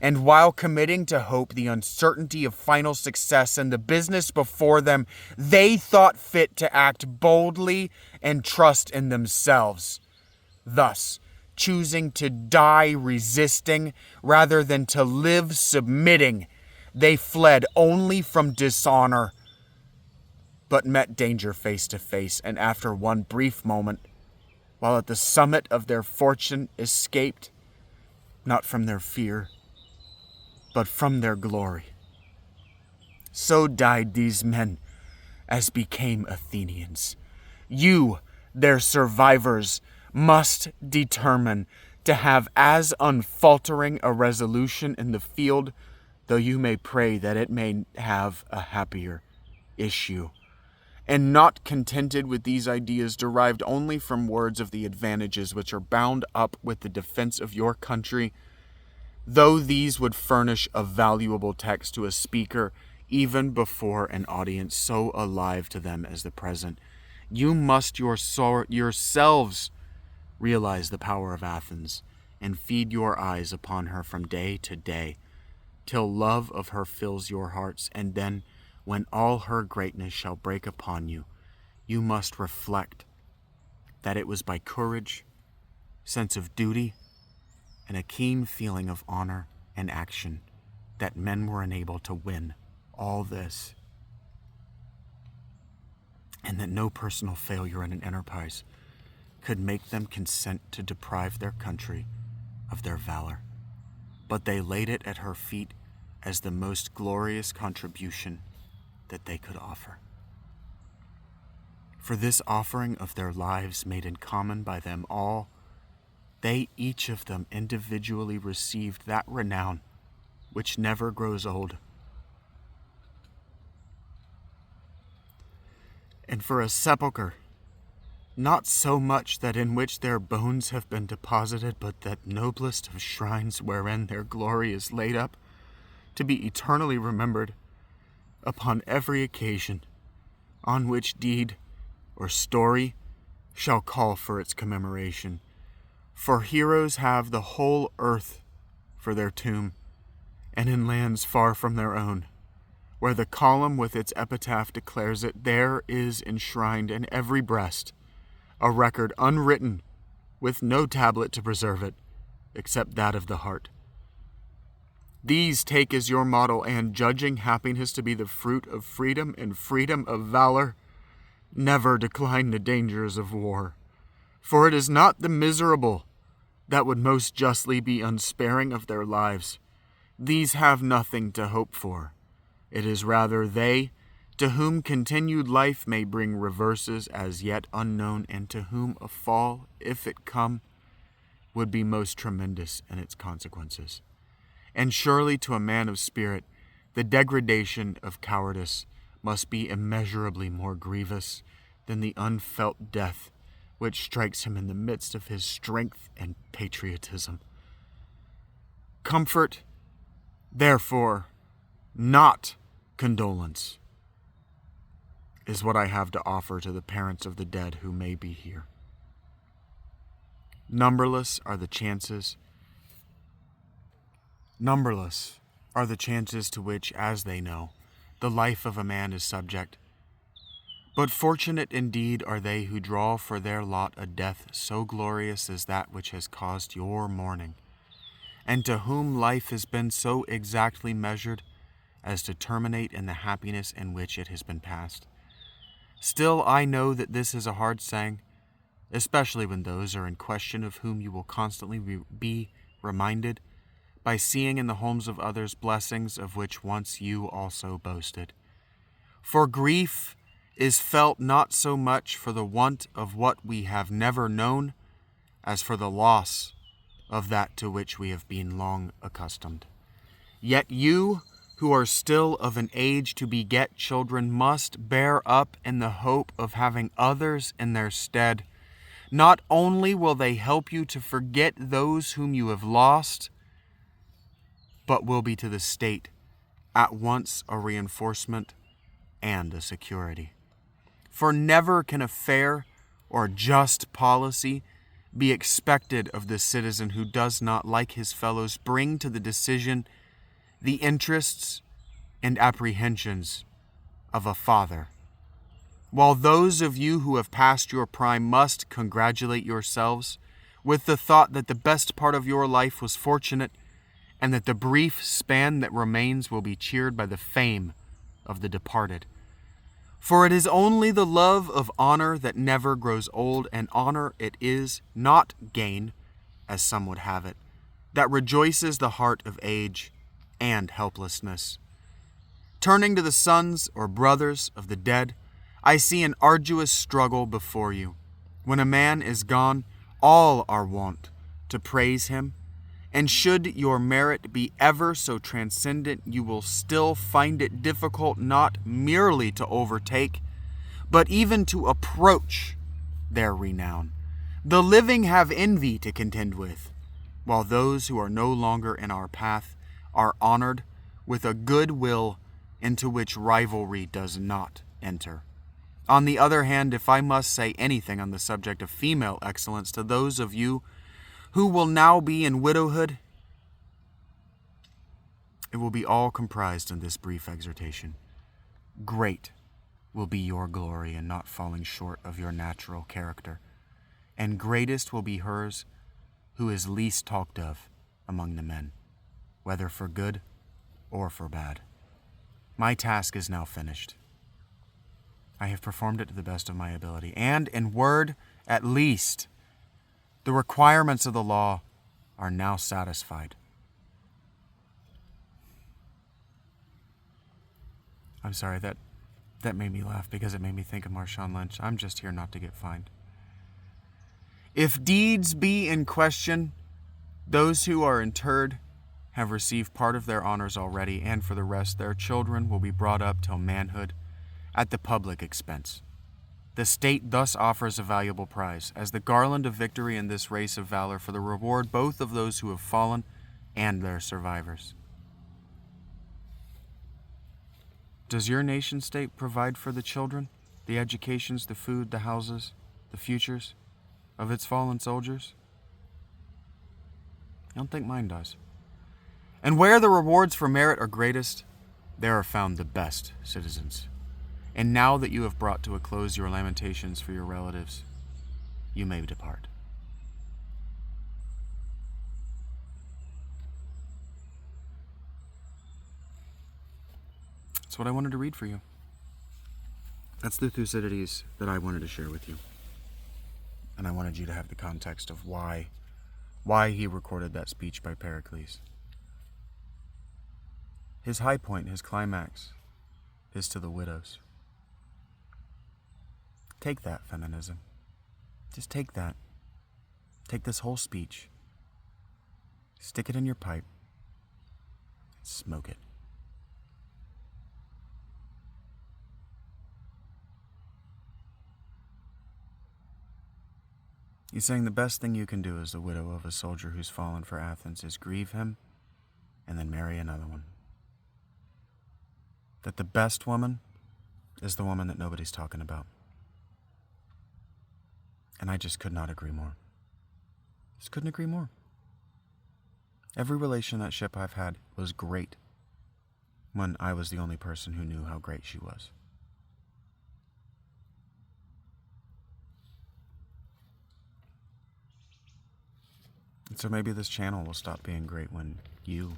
Speaker 1: And while committing to hope the uncertainty of final success in the business before them, they thought fit to act boldly and trust in themselves. Thus, choosing to die resisting rather than to live submitting, they fled only from dishonor, but met danger face to face, and after one brief moment, while at the summit of their fortune, escaped, not from their fear, but from their glory. So died these men as became Athenians. You, their survivors, must determine to have as unfaltering a resolution in the field, though you may pray that it may have a happier issue. And not contented with these ideas derived only from words of the advantages which are bound up with the defense of your country, though these would furnish a valuable text to a speaker even before an audience so alive to them as the present, you must yourselves realize the power of Athens and feed your eyes upon her from day to day, till love of her fills your hearts, and then, when all her greatness shall break upon you, you must reflect that it was by courage, sense of duty, and a keen feeling of honor and action that men were enabled to win all this, and that no personal failure in an enterprise could make them consent to deprive their country of their valor, but they laid it at her feet as the most glorious contribution that they could offer. For this offering of their lives made in common by them all, they each of them individually received that renown which never grows old. And for a sepulchre, not so much that in which their bones have been deposited, but that noblest of shrines wherein their glory is laid up, to be eternally remembered upon every occasion on which deed or story shall call for its commemoration. For heroes have the whole earth for their tomb, and in lands far from their own, where the column with its epitaph declares it, there is enshrined in every breast a record unwritten, with no tablet to preserve it, except that of the heart. These take as your model, and judging happiness to be the fruit of freedom and freedom of valor, never decline the dangers of war. For it is not the miserable that would most justly be unsparing of their lives. These have nothing to hope for. It is rather they to whom continued life may bring reverses as yet unknown, and to whom a fall, if it come, would be most tremendous in its consequences. And surely to a man of spirit, the degradation of cowardice must be immeasurably more grievous than the unfelt death which strikes him in the midst of his strength and patriotism. Comfort, therefore, not condolence, is what I have to offer to the parents of the dead who may be here. Numberless are the chances to which, as they know, the life of a man is subject. But fortunate indeed are they who draw for their lot a death so glorious as that which has caused your mourning, and to whom life has been so exactly measured as to terminate in the happiness in which it has been passed. Still, I know that this is a hard saying, especially when those are in question of whom you will constantly be reminded by seeing in the homes of others blessings of which once you also boasted. For grief is felt not so much for the want of what we have never known as for the loss of that to which we have been long accustomed. Yet you, who are still of an age to beget children, must bear up in the hope of having others in their stead. Not only will they help you to forget those whom you have lost, but will be to the state at once a reinforcement and a security. For never can a fair or just policy be expected of the citizen who does not, like his fellows, bring to the decision the interests and apprehensions of a father. While those of you who have passed your prime must congratulate yourselves with the thought that the best part of your life was fortunate, and that the brief span that remains will be cheered by the fame of the departed. For it is only the love of honor that never grows old, and honor it is, not gain, as some would have it, that rejoices the heart of age and helplessness. Turning to the sons or brothers of the dead, I see an arduous struggle before you. When a man is gone, all are wont to praise him, and should your merit be ever so transcendent, you will still find it difficult not merely to overtake, but even to approach their renown. The living have envy to contend with, while those who are no longer in our path are honored with a good will into which rivalry does not enter. On the other hand, if I must say anything on the subject of female excellence to those of you who will now be in widowhood, it will be all comprised in this brief exhortation. Great will be your glory in not falling short of your natural character, and greatest will be hers who is least talked of among the men, whether for good or for bad. My task is now finished. I have performed it to the best of my ability, and in word at least, the requirements of the law are now satisfied. I'm sorry, that made me laugh because it made me think of Marshawn Lynch. I'm just here not to get fined. If deeds be in question, those who are interred have received part of their honors already, and for the rest their children will be brought up till manhood at the public expense. The state thus offers a valuable prize, as the garland of victory in this race of valor for the reward both of those who have fallen and their survivors. Does your nation-state provide for the children, the educations, the food, the houses, the futures of its fallen soldiers? I don't think mine does. And where the rewards for merit are greatest, there are found the best citizens. And now that you have brought to a close your lamentations for your relatives, you may depart. That's what I wanted to read for you. That's the Thucydides that I wanted to share with you. And I wanted you to have the context of why he recorded that speech by Pericles. His high point, his climax, is to the widows. Take that, feminism. Just take that. Take this whole speech. Stick it in your pipe. And smoke it. He's saying the best thing you can do as the widow of a soldier who's fallen for Athens is grieve him and then marry another one. That the best woman is the woman that nobody's talking about. And I just could not agree more. Just couldn't agree more. Every relationship I've had was great when I was the only person who knew how great she was. And so maybe this channel will stop being great when you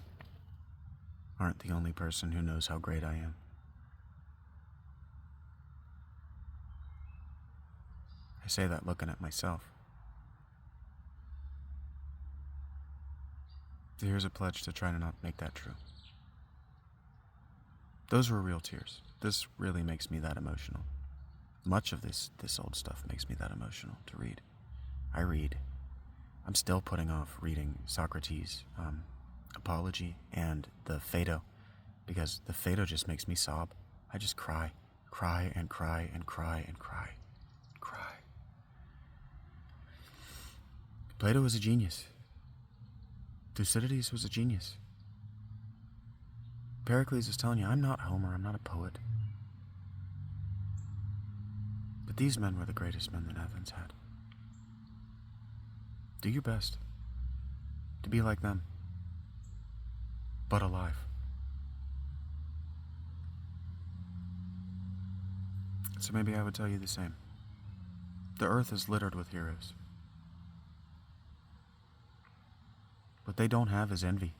Speaker 1: aren't the only person who knows how great I am. I say that looking at myself. So here's a pledge to try to not make that true. Those were real tears. This really makes me that emotional. Much of this old stuff makes me that emotional to read. I read. I'm still putting off reading Socrates' Apology and the Phaedo, because the Phaedo just makes me sob. I just cry and cry and cry and cry and cry. Plato was a genius. Thucydides was a genius. Pericles is telling you, I'm not Homer, I'm not a poet. But these men were the greatest men that Athens had. Do your best to be like them, but alive. So maybe I would tell you the same. The earth is littered with heroes. What they don't have is envy.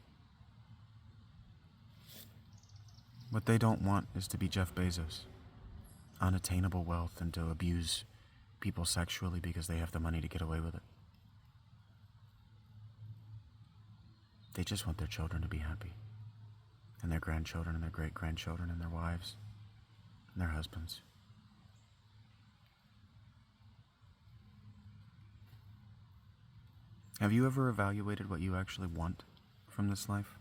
Speaker 1: What they don't want is to be Jeff Bezos. Unattainable wealth and to abuse people sexually because they have the money to get away with it. They just want their children to be happy. And their grandchildren and their great-grandchildren and their wives and their husbands. Have you ever evaluated what you actually want from this life?